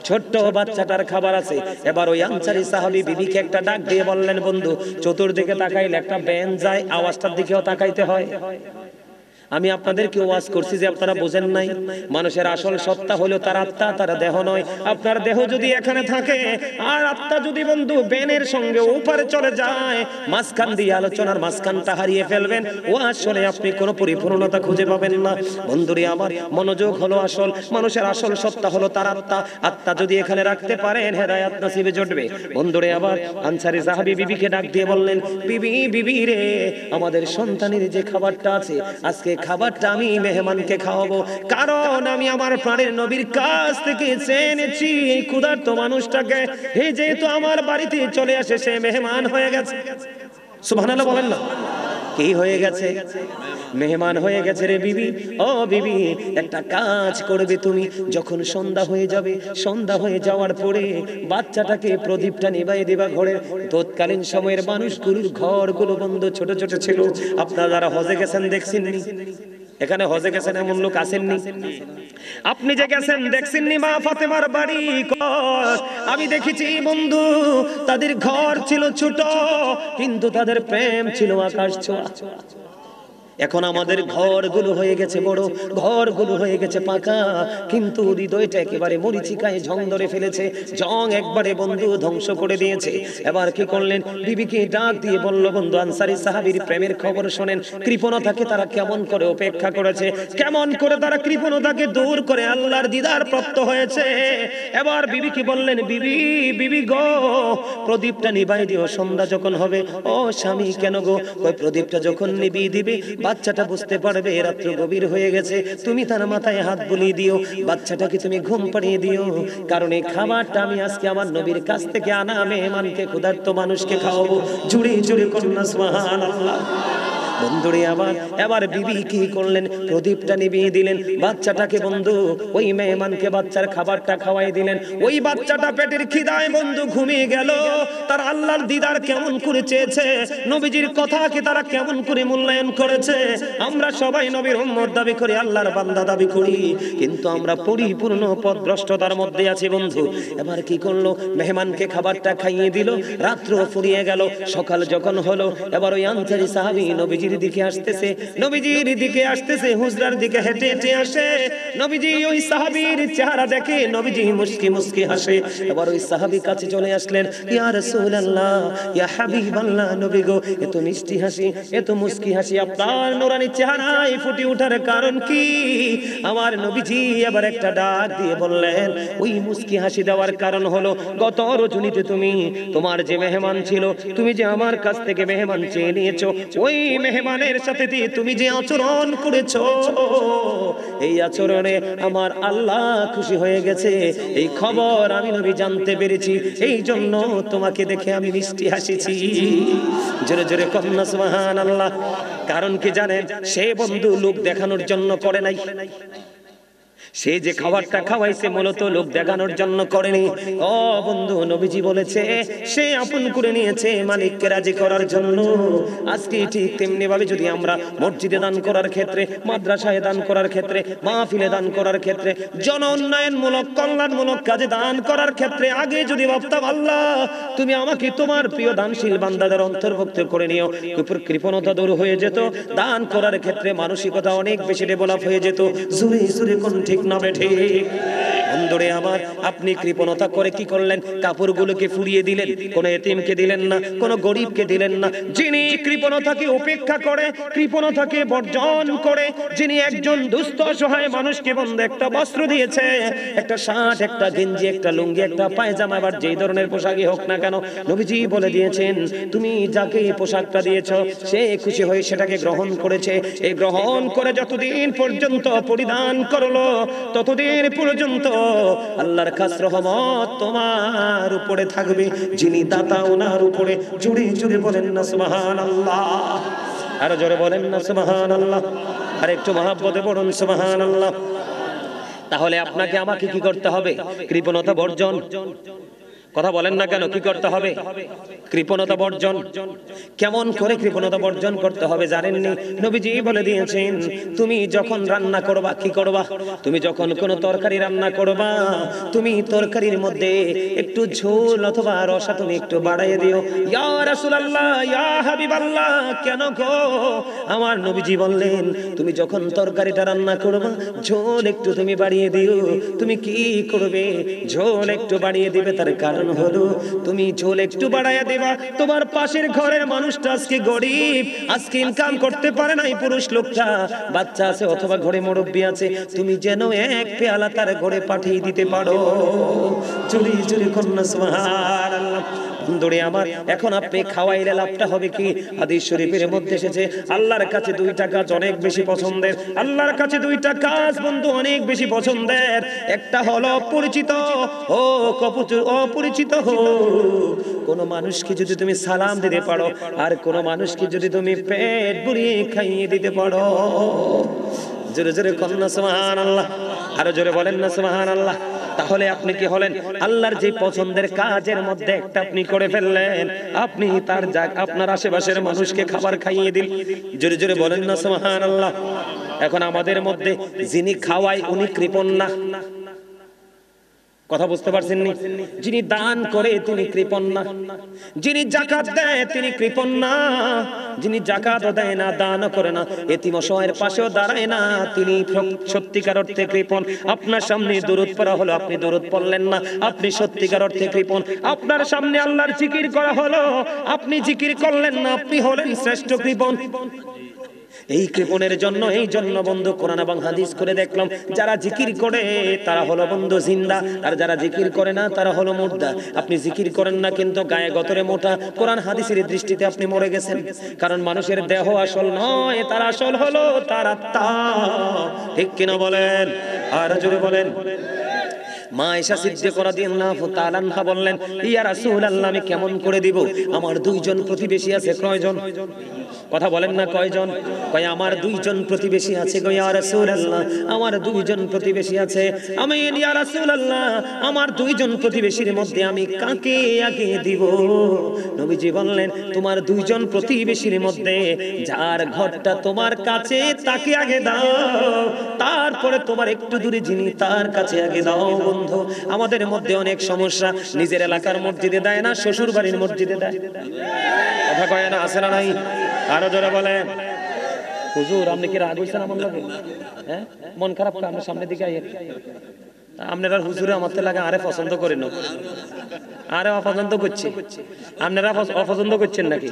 ছোট্ট বাচ্চাটার খাবার আছে। এবার ওই আনসারী সাহাবী বিবিকে একটা ডাক দিয়ে বললেন, বন্ধু চতুর্দিকে তাকাইলে একটা ব্যান যায়, আওয়াজটার দিকেও তাকাইতে হয়। আমি আপনাদেরকে ওয়াজ করছি যে আপনারা বোঝেন নাই, মানুষের আসল সত্তা হলো তার আত্মা, তার দেহ নয়। আপনার দেহ যদি এখানে থাকে আর আত্মা যদি বন্ধু বেনের সঙ্গে উপরে চলে যায়, মাঝখান দিয়ে আলোচনার মাঝখানটা হারিয়ে ফেলবেন। ও আসলে আপনি কোনো পরিপূর্ণতা খুঁজে পাবেন না। বন্ধুরে আমার, মনোযোগ হলো আসল, মানুষের আসল সত্তা হলো তার আত্মা। আত্মা যদি এখানে রাখতে পারেন, হেদায়েত নসিবে জুটবে। বন্ধুরে আবার, আনসারী সাহাবী বিবিকে ডাক দিয়ে বললেন, বিবি, বিবি রে, আমাদের সন্তানের যে খাবারটা আছে, আজকে খাবারটা আমি মেহমানকে খাওয়াবো, কারণ আমি আমার প্রাণের নবীর কাছ থেকে চেনেছি এই ক্ষুধার্ত মানুষটাকে, হে যেহেতু আমার বাড়িতে চলে আসে, সে মেহমান হয়ে গেছে। সুবহানাল্লাহ বলেন না, কি হয়ে গেছে? মেহমান হয়ে গেছে রে বিবি। ও বিবি, একটা কাজ করবে তুমি, যখন সন্ধ্যা হয়ে যাবে, সন্ধ্যা হয়ে যাওয়ার পরে বাচ্চাটাকে প্রদীপটা নিভাই দিবা ঘরে। তৎকালীন সময়ের মানুষগুলোর ঘরগুলো বন্ধ, ছোট ছোট ছিল। আপনারা যারা হজে গেছেন দেখছেননি? এখানে হজে গেছেন এমন লোক আসেননি? আপনি যে গেছেন দেখছেননি মা ফাতেমার বাড়ি ঘর? আমি দেখেছি বন্ধু, তাদের ঘর ছিল ছোট, কিন্তু তাদের প্রেম ছিল আকাশ ছোঁয়া। এখন আমাদের ঘরগুলো হয়ে গেছে বড়, ঘরগুলো হয়ে গেছে পাকা, কিন্তু হৃদয়টা একেবারে মরিচিকায় জং ধরে ফেলেছে। জং একবারে বন্ধু ধ্বংস করে দিয়েছে। এবার কি করলেন? বিবিকে ডাক দিয়ে বলল, বন্ধু, আনসারী সাহাবীর প্রেমের খবর শোনেন। কৃপণতাকে তারা কেমন করে উপেক্ষা করেছে, কেমন করে তারা কৃপণতাকে দূর করে আল্লাহর দিদার প্রাপ্ত হয়েছে। এবার বিবিকে বললেন, বিবি, বিবি গো, প্রদীপটা নিভাই দিও সন্ধ্যা যখন হবে। ও স্বামী, কেন গো? ওই প্রদীপটা যখন নিভিয়ে দিবে, বাচ্চাটা বুঝতে পারবে রাত্র গভীর হয়ে গেছে, তুমি তার মাথায় হাত বুলিয়ে দিও, বাচ্চাটাকে তুমি ঘুম পাড়িয়ে দিও, কারণ এই খাবারটা আমি আজকে আমার নবীর কাছ থেকে আনা মেহমানকে, ক্ষুধার্ত মানুষকে খাওয়াবো। জুড়ে জুড়ে কন্যা সুবহানাল্লাহ। বন্ধুরে আমার, এবার বিবি কি করলেন? প্রদীপটা নিভিয়ে দিলেন, বাচ্চাটাকে বন্ধু ওই মেহমানকে বাচ্চার খাবারটা খাওয়াই দিলেন। ওই বাচ্চাটা পেটের খিদায় বন্ধু ঘুমিয়ে গেল। তার আল্লাহর দিদার কেমন করে চেয়েছে, নবীজির কথাকে তারা কেমন করে মূল্যায়ন করেছে। আমরা সবাই নবীর উম্মত দাবি করি, আল্লাহর বান্দা দাবি করি, কিন্তু আমরা পরিপূর্ণ পথভ্রষ্টতার মধ্যে আছি বন্ধু। এবার কি করলো? মেহমানকে খাবারটা খাইয়ে দিল, রাত্র ফুরিয়ে গেল। সকাল যখন হলো, এবার ওই আনসারী সাহাবী নবীজির দিকে আসতেছে, নবীজির দিকে আসতেছে, হুজরার দিকে হেঁটে হেঁটে আসে। নবীজি ওই সাহাবীর চেহারা দেখে নবীজি মুস্কি মুস্কি হাসে। এবার ওই সাহাবী কাছে চলে আসলেন, ইয়া রাসূলুল্লাহ, ইয়া হাবিবাল্লাহ, নবী গো, এত মিষ্টি হাসি, এত মুস্কি হাসি আপনার নূরানী চেহারায় ফুটে ওঠার কারণ কি? আমার নবীজি এবার একটা ডাক দিয়ে বললেন, ওই মুস্কি হাসি দেওয়ার কারণ হলো, গত রজনীতে তুমি, তোমার যে মেহমান ছিল, তুমি যে আমার কাছ থেকে মেহমান চেয়ে নিয়েছো, ওই মেহমানের সাথে তুমি যে আচরণ করেছো, এই আচরণে আমার আল্লাহ খুশি হয়ে গেছে। এই খবর আমি নবী জানতে পেরেছি, এই জন্য তোমাকে দেখে আমি মিষ্টি হাসিছি। জোরে জোরে কন্যা সুবহানাল্লাহ। কারণ কি জানেন? সে বন্ধু লোক দেখানোর জন্য করে নাই। সে যে খাবারটা খাওয়াইছে মূলত লোক দেখানোর জন্য করেনি। ও বন্ধু, নবীজি বলেছে সে আপন করে নিয়েছে মালিককে রাজি করার জন্য। আজকে ঠিক তেমনি ভাবে যদি আমরা মসজিদে দান করার ক্ষেত্রে, মাদ্রাসায় দান করার ক্ষেত্রে, মাহফিলে দান করার ক্ষেত্রে, জন উন্নয়নমূলক কল্যাণমূলক কাজে দান করার ক্ষেত্রে আগে যদি ভাবতাম, আল্লাহ তুমি আমাকে তোমার প্রিয় দানশীল বান্দাদের অন্তর্ভুক্ত করে নিও, কৃপণতা দূর হয়ে যেত। দান করার ক্ষেত্রে মানসিকতা অনেক বেশি ডেভেলপ হয়ে যেত। জোরে জোরে কোন ঠিক না বেঠিক? বন্ধুরে আমার, আপনি কৃপণতা করে কি করলেন? কাপড়গুলোকে ফুরিয়ে দিলেন, কোন এতিমকে দিলেন না, কোন গরিবকে দিলেন না। যিনি কৃপণতাকে উপেক্ষা করে, কৃপণতাকে বর্জন করে, যিনি একজন দুস্থ অসহায় মানুষকে বন্ধু একটা বস্ত্র দিয়েছে, একটা শার্ট, একটা গেঞ্জি, একটা লুঙ্গি, একটা পায়জামা, আবার যেই ধরনের পোশাকই হোক না কেন, নবীজি বলে দিয়েছেন, তুমি যাকে পোশাকটা দিয়েছো সে খুশি হয়ে সেটাকে গ্রহণ করেছে। এই গ্রহণ করে যতদিন পর্যন্ত পরিধান করলো, ততদিন পর্যন্ত আল্লাহর খাস রহমত তোমার উপরে থাকবে। যিনি দাতা ওনার উপরে জুড়ে জুড়ে বলেন না সুবহানাল্লাহ। আরো জোরে বলেন না সুবহানাল্লাহ। আর একটু মহব্বতে বলুন সুবহানাল্লাহ। তাহলে আপনাকে আমাকে কি করতে হবে? কৃপণতা বর্জন। কথা বলেন না কেন? কি করতে হবে? কৃপণতা বর্জন। কেমন করে কৃপণতা বর্জন করতে হবে জানেননি? নবীজি বলে দিয়েছেন, তুমি যখন রান্না করবা, কি করবা? তুমি যখন কোনো তরকারি রান্না করবা, তুমি তরকারির মধ্যে একটু ঝোল অথবা রসা তুমি একটু বাড়াইয়ে দিও। ইয়া রাসূলুল্লাহ, ইয়া হাবিবাল্লাহ, কেন গো? আমার নবীজি বললেন, তুমি যখন তরকারিটা রান্না করবা, ঝোল একটু তুমি বাড়িয়ে দিও। তুমি কি করবে? ঝোল একটু বাড়িয়ে দিবে, তার কারণ হলো তুমি ঝোল একটু বাড়াইয়া দেবা। তোমার পাশের ঘরের মানুষটা আজকে গরিব, আজকে ইনকাম করতে পারে না, এই পুরুষ লোকটা, বাচ্চা আছে অথবা ঘরে মুরব্বি আছে, তুমি যেন এক পেয়ালা তার ঘরে পাঠিয়ে দিতে পারো। চুরি চুরি কন্যা সুবহানাল্লাহ। বন্ধুরে আমার, এখন আপনি খাওয়াইলে লাভটা হবে কি? হাদিস শরীফের মধ্যে এসেছে, আল্লাহর কাছে দুইটা কাজ অনেক বেশি পছন্দের। আল্লাহর কাছে দুইটা কাজ বন্ধু অনেক বেশি পছন্দের। একটা হলো পরিচিত ও অপরিচিত হো। কোন মানুষকে যদি তুমি সালাম দিতে পারো, আর কোন মানুষকে যদি তুমি পেট ভরিয়ে খাইয়ে দিতে পারো। জোরে জোরে কন্যা সুবহানাল্লাহ, আরো জোরে বলেন না সুবহানাল্লাহ। তাহলে আপনি কি হলেন? আল্লাহর যে পছন্দের কাজের মধ্যে একটা আপনি করে ফেললেন, আপনি তার আপনার আশেপাশের মানুষকে খাবার খাইয়ে দিন। জোরে জোরে বলেন না সুবহানাল্লাহ। এখন আমাদের মধ্যে যিনি খাওয়ায় উনি কৃপণ না? কথা বুঝতে পারছেন নি? যিনি দান করে তিনি কৃপণ না, যিনি যাকাত দেয় তিনি কৃপণ না, যিনি যাকাতও দেয় না, দানও করে না, এতিম অসহায়ের পাশেও দাঁড়ায় না, তিনি সত্যিকার অর্থে কৃপণ। আপনার সামনে দরুদ পড়া হলো, আপনি দরুদ পড়লেন না, আপনি সত্যিকার অর্থে কৃপণ। আপনার সামনে আল্লাহর জিকির করা হলো, আপনি জিকির করলেন না, আপনি হলেন শ্রেষ্ঠ কৃপণ। এই কৃপণের জন্য, এই জন্য বন্ধু কোরআন এবং হাদিস করে দেখলাম, যারা জিকির করে তারা হলো বন্ধু জিন্দা, আর যারা জিকির করে না তারা হলো মুর্দা। আপনি জিকির করেন না কিন্তু গায়ে গতরে মোটা, কোরআন হাদিসের দৃষ্টিতে আপনি মরে গেছেন। কারণ মানুষের দেহ আসল নয়, তার আসল হলো তার আত্মা। ঠিক কিনা বলেন? আর জোরে বলেন। মা আয়েশা সিদ্দিকা রাদিয়াল্লাহু তাআলা আনহা বললেন, ইয়া রাসূলুল্লাহ, আমি কেমন করে দিব? আমার দুইজন প্রতিবেশী আছে। কয়জন? কথা বলেন না কয়জন? কয় আমার দুইজন প্রতিবেশী আছে গো ইয়া রাসূলুল্লাহ, আমার দুইজন প্রতিবেশী আছে। আমি ইয়া রাসূলুল্লাহ, আমার দুইজন প্রতিবেশীর মধ্যে আমি কাকে আগে দিব? নবীজি বললেন, তোমার দুইজন প্রতিবেশীর মধ্যে যার ঘরটা তোমার কাছে তাকে আগে দাও, তারপরে তোমার একটু দূরে যিনি তার কাছে আগে দাও। বন্ধু, আমাদের মধ্যে অনেক সমস্যা, নিজের এলাকার মসজিদে দেয় না, শ্বশুর বাড়ির মসজিদে দেয়। কথা কয় না, আছে না নাই? আরো জোরে বলে। হুজুর আপনি কি রাগ হইছেন আমার লগে? হ্যাঁ, মন খারাপ করে আমার সামনের দিকে আইয়েন। আপনারা হুজুরে আমার তে লাগা আরে পছন্দ করে না, আরে অপছন্দ করছে। আপনারা অপছন্দ করছেন নাকি?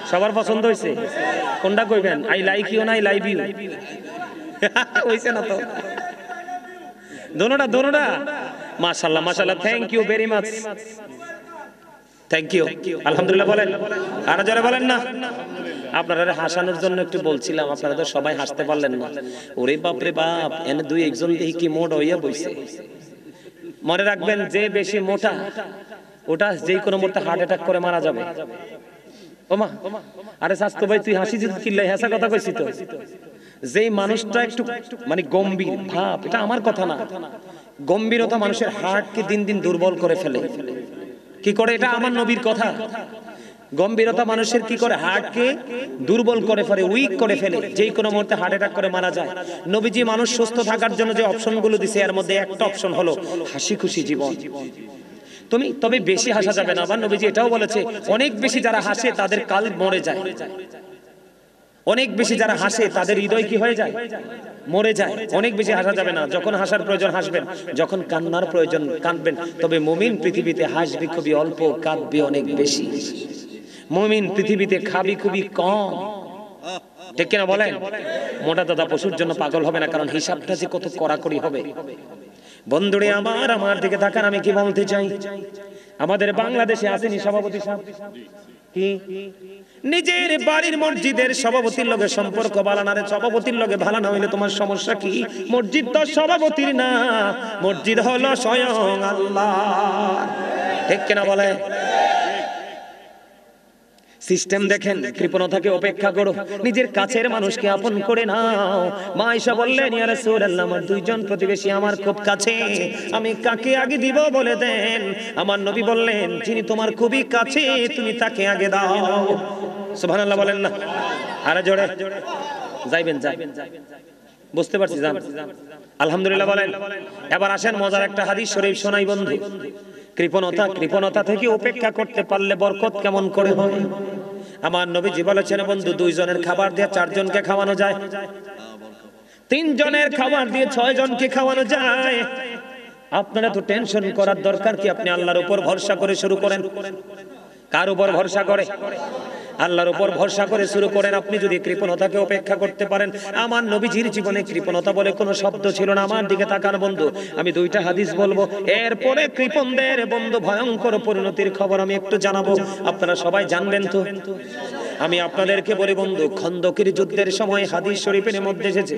সবার পছন্দ হইছে? কোনটা কইবেন? আই লাইক ইউ না আই লাইভ ইউ? হইছে না তো? দোনোটা দোনোটা। মাশাআল্লাহ মাশাআল্লাহ, thank you very much, thank you, আলহামদুলিল্লাহ বলেন। আর যারা বলেন না, আপনারা হাসানোর জন্য একটু বলছিলাম, আপনারা তো সবাই হাসতে পারলেন না। ওরে বাপ রে বাপ, এনে দুই একজন দেখি কি মোটা হইয়া বইছে। মনে রাখবেন, যে বেশি মোটা ওটা যেই কোনো মুহূর্তে হার্ট অ্যাটাক করে মারা যাবে। ওমা, আরে স্বাস্থ্য ভাই তুই হাসি যদি কিল্লাই হাসা কথা কইছি তো। যেই মানুষটা একটু মানে গম্ভীর ভাব, এটা আমার কথা না, গম্ভীরতা মানুষের হার্টকে দিন দিন দুর্বল করে ফেলে। কি করে? এটা আমার নবীর কথা। গম্ভীরতা মানুষের কি করে? হার্টকে দুর্বল করে ফেলে, উইক করে ফেলে, যেই কোনো মুহূর্তে হার্ট অ্যাটাক করে মারা যায়। নবীজি মানুষ সুস্থ থাকার জন্য যে অপশনগুলো দিছে, এর মধ্যে একটা অপশন হলো হাসি খুশি জীবন। তবে বেশি হাসা যাবে না। আবার নবীজি এটাও বলেছে, অনেক বেশি যারা হাসে তাদের কাল্ব মরে যায়। অনেক বেশি যারা হাসে তাদের হৃদয় কি হয়ে যায়? মরে যায়। অনেক বেশি হাসা যাবে না। যখন হাসার প্রয়োজন হাসবেন, যখন কান্নার প্রয়োজন কাঁদবেন। তবে মুমিন পৃথিবীতে হাসবি খুবই অল্প, কাঁদবি অনেক বেশি। মুমিন পৃথিবীতে খাবি খুবই কম। ঠিক কিনা বলেন? মোটা দাদা পশুর জন্য পাগল হবে না, কারণ হিসাবটা যে কত কড়াকড়ি হবে। বন্ধুরে আমার দিকে তাকান, আমি কি বলতে চাই? আমাদের বাংলাদেশে আসেনি সভাপতি সাহেব, কি নিজের বাড়ির মসজিদের সভাপতির লগে সম্পর্ক ভালো না রে? সভাপতির লগে ভালো না হইলে তোমার সমস্যা কি? মসজিদ তো সভাপতির না, মসজিদ হলো স্বয়ং আল্লাহ। ঠিক কিনা বলে? সিস্টেম দেখেন, কৃপণতাকে উপেক্ষা করো, নিজের কাছের মানুষকে আপন করে নাও। মা আয়েশা বললেন, ইয়া রাসূলুল্লাহ, আমার দুইজন প্রতিবেশী আমার খুব কাছে, আমি কাকে আগে দিব বলে দেন। আমার নবী বললেন, যিনি তোমার খুবই কাছে তুমি তাকে আগে দাও। সুবহানাল্লাহ বলেন না, আরে জোরে যাইবেন, যাইবেন, বুঝতে পারছি, যান আলহামদুলিল্লাহ বলেন। এবার আসেন মজার একটা হাদিস শরীফ শোনাই বন্ধু। কৃপণতা থেকে উপেক্ষা করতে পারলে বরকত কেমন করে হয়। আমার নবীজি বলেছেন বন্ধু, 2 জনের খাবার দিয়ে 4 জনকে খাওয়ানো যায়, 3 জনের খাবার দিয়ে 6 জনকে খাওয়ানো যায়। আপনারা তো টেনশন করার দরকার কি? আপনি আল্লাহর উপর ভরসা করে শুরু করেন। কার উপর ভরসা করে? আল্লাহর উপর ভরসা করে শুরু করেন। আপনি যদি কৃপণতাকে উপেক্ষা করতে পারেন, আমার নবীজির জীবনে কৃপণতা বলে কোনো শব্দ ছিল না। আমার দিকে তাকান বন্ধু, আমি 2টা হাদিস বলবো, এরপরে কৃপণদের বন্ধু ভয়ঙ্কর পরিণতির খবর আমি একটু জানাবো, আপনারা সবাই জানবেন তো। আমি আপনাদেরকে বলি বন্ধু, খন্দকের যুদ্ধের সময় হাদিস শরীফের মধ্যে এসেছে,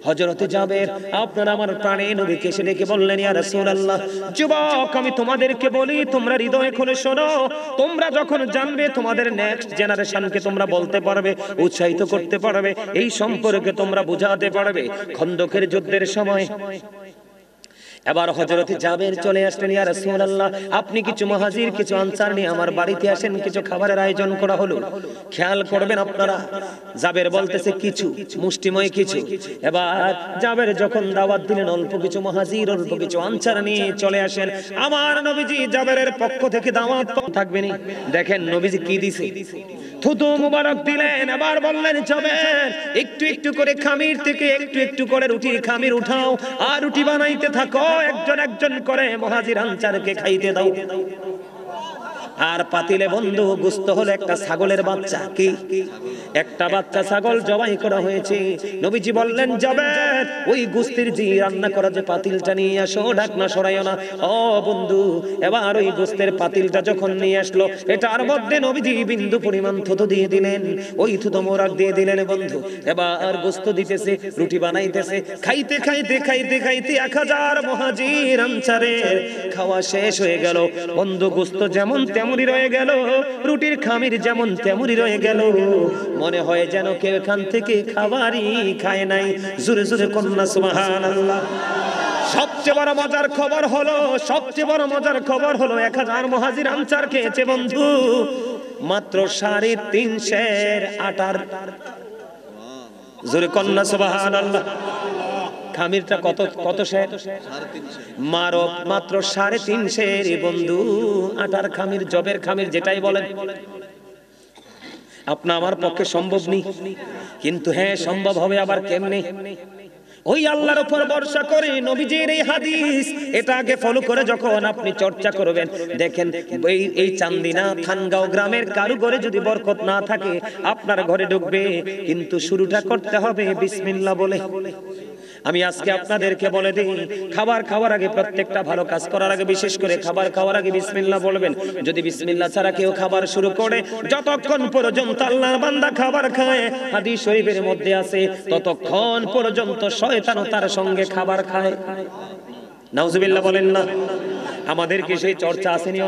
হযরতে জাবের আপনারা আমার প্রাণে নবীকে এসে ডেকে বললেন, ইয়া রাসূলুল্লাহ, যুবক আমি তোমাদেরকে বলি, তোমরা হৃদয় খুলে শোনো, তোমরা যখন জানবে তোমাদের নেক্সট জেনারেশনকে তোমরা বলতে পারবে, উৎসাহিত করতে পারবে, এই সম্পর্কে তোমরা বুঝাতে পারবে। খন্দকের যুদ্ধের সময় এবার হযরতে জাবের চলে আসলেন, ইয়া রাসূলুল্লাহ, আপনি কিছু মুহাজির কিছু আনসার নিয়ে আমার বাড়িতে আসেন, কিছু খাবারের আয়োজন করা হলো। খেয়াল করবেন আপনারা, জাবের বলতেছে কিছু, মুষ্টিময় কিছু। এবার জাবের যখন দাওয়াত দিলেন, অল্প কিছু মুহাজির অল্প কিছু আনসার নিয়ে চলে আসেন। আমার নবীজি জাবেরের পক্ষ থেকে দাওয়াত থাকবে না। দেখেন নবীজি কি দিছে, থুতু মুবারক দিলেন। আবার বললেন, জাবের একটু একটু করে খামির থেকে একটু একটু করে রুটির খামির উঠাও, আর রুটি বানাইতে থাকো, একজন একজন করে মুহাজির আনসারকে খাইতে দাও। আর পাতিলে বন্ধু গোশত হলো একটা ছাগলের বাচ্চা, কি একটা বাচ্চা ছাগল জবাই করা হয়েছে। নবীজি বললেন, জাবের ওই গোশতের জি রান্না করা যে পাতিলটা নিয়ে আসো, ঢাকনা সরাইও না। ও বন্ধু, এবার ওই গোশতের পাতিলটা যখন নিয়ে আসলো, এটার মধ্যে নবীজি বিন্দু পরিমাণ থুতু দিয়ে দিলেন, ওই থুতু মোরাক দিয়ে দিলেন বন্ধু। এবার গোশত দিতেছে, রুটি বানাইতেছে, খাইতে খাইতে খাইতে খাইতে 1000 মুহাজির আনসারের খাওয়া শেষ হয়ে গেল বন্ধু। গোশত যেমন তেমনই রয়ে গেল, রুটির খামির যেমন তেমনই রয়ে গেল, মনে হয় যেন কেউ এখান থেকে খাবারই খায় নাই। জোরে জোরে কন্যা সুবহানাল্লাহ। সবচেয়ে বড় মজার খবর হলো, সবচেয়ে বড় মজার খবর হলো 1000 মুহাজির আনসার খেয়েছে বন্ধু মাত্র 3.5 সের আটার। জোরে কন্যা সুবহানাল্লাহ। খামিরটা কত সের? মাত্র 3.5 সের বন্ধু আটার খামির, জবের খামির যেটাই বলেন। আপনা আমার পক্ষে সম্ভব নেই, কিন্তু হ্যাঁ সম্ভব হবে। আবার কেমনে? ওই আল্লাহর উপর ভরসা করে নবীজির এই হাদিস এটাকে ফলো করে যখন আপনি চর্চা করবেন, দেখেন এই চান্দিনা থানগাঁও গ্রামের কারো ঘরে যদি বরকত না থাকে, আপনার ঘরে ঢুকবে, কিন্তু শুরুটা করতে হবে বিসমিল্লাহ বলে। আমি আজকে আপনাদেরকে বলে দিই, খাবার খাওয়ার আগে, প্রত্যেকটা ভালো কাজ করার আগে, বিশেষ করে খাবার খাওয়ার আগে বিসমিল্লাহ বলবেন। যদি বিসমিল্লাহ ছাড়া কেউ খাবার শুরু করে, যতক্ষণ পর্যন্ত আল্লাহর বান্দা খাবার খায়, হাদিস শরীফের মধ্যে আছে, ততক্ষণ পর্যন্ত শয়তানও তার সঙ্গে খাবার খায়। নাউজুবিল্লাহ বলেন না। আমাদেরকে সেই চর্চা আসেনি,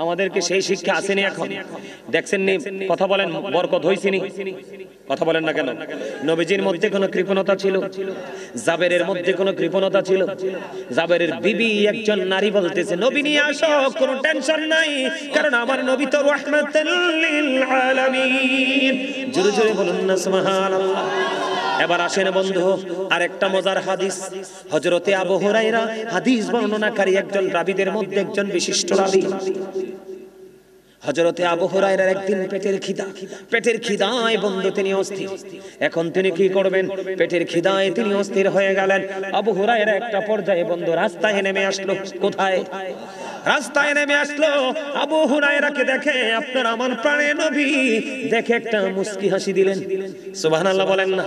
আমাদেরকে সেই শিক্ষা আসেনি। এখন দেখছেন নি, কথা বলেন, বরকত হইছিনি? কথা বলেন না কেন? নবীজির মধ্যে কোনো কৃপণতা ছিল? জাবেরের মধ্যে কোনো কৃপণতা ছিল? জাবেরের বিবি একজন নারী বলতেছে, নবী নিয়ে আসো, কোনো টেনশন নাই, কারণ আমার নবী তো রাহমাতুল লিল আলামিন। জোরে জোরে বলুন না সুবহানাল্লাহ। এবার আসেন বন্ধু, আরেকটা মজার হাদিস। হযরতে আবু হুরায়রা হাদিস বর্ণনাকারী একজন রাবীদের মধ্যে একজন বিশিষ্ট রাবী। হযরতে আবু হুরায়রার একদিন পেটের খিদায় বন্ধু তিনি অস্থির। এখন তিনি কি করবেন? পেটের খিদায় তিনি অস্থির হয়ে গেলেন। আবু হুরায়রা একটা পর্যায়ে বন্ধু রাস্তায় নেমে আসলো। কোথায়? রাস্তায় নেমে আসলো। আবু হুরায়রাকে দেখে আপনার আমার প্রাণের নবী দেখে একটা মুস্কি হাসি দিলেন। সুবহানাল্লাহ বলেন না।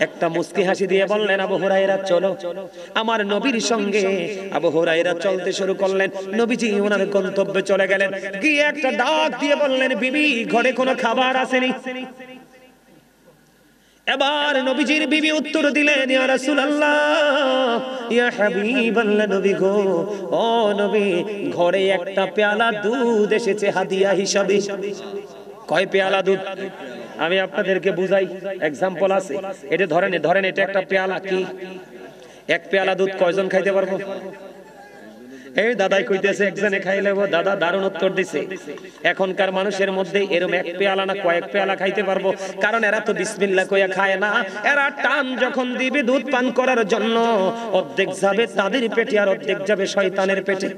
একটা মুস্কি হাসি দিয়ে বললেন, আবু হুরায়রা চলো আমার নবীর সঙ্গে। আবু হুরায়রা চলতে শুরু করলেন। নবীজি ওনার গন্তব্যে চলে গেলেন, গিয়ে একটা ডাক দিয়ে বললেন, বিবি ঘরে কোনো খাবার আসেনি? এবার নবীজির বিবি উত্তর দিলেন, ইয়া রাসূলুল্লাহ, ইয়া হাবিবাল্লাহ, নবী গো, ও নবী, ঘরে একটা পেয়ালা দুধ এসেছে হাদিয়া হিসাবে। কয় পেয়ালা দুধ? আমি আপনাদেরকে বুঝাই, এক্সাম্পল আছে। এটা ধরেন এটা একটা পেয়ালা। কি এক পেয়ালা দুধ কয়জন খাইতে পারবো? এই দাদাই কইতেছে একজনে খাইলে দাদা দারুণ উত্তর দিছে। এখনকার মানুষের মধ্যে এরকম এক পেয়ালা না কয়েক পেয়ালা খাইতে পারবো? কারণ এরা তো বিসমিল্লাহ কইয়া খায় না। এরা টান যখন দিবে দুধ পান করার জন্য, অর্ধেক যাবে তাদের পেটে আর অর্ধেক যাবে শয়তানের পেটে।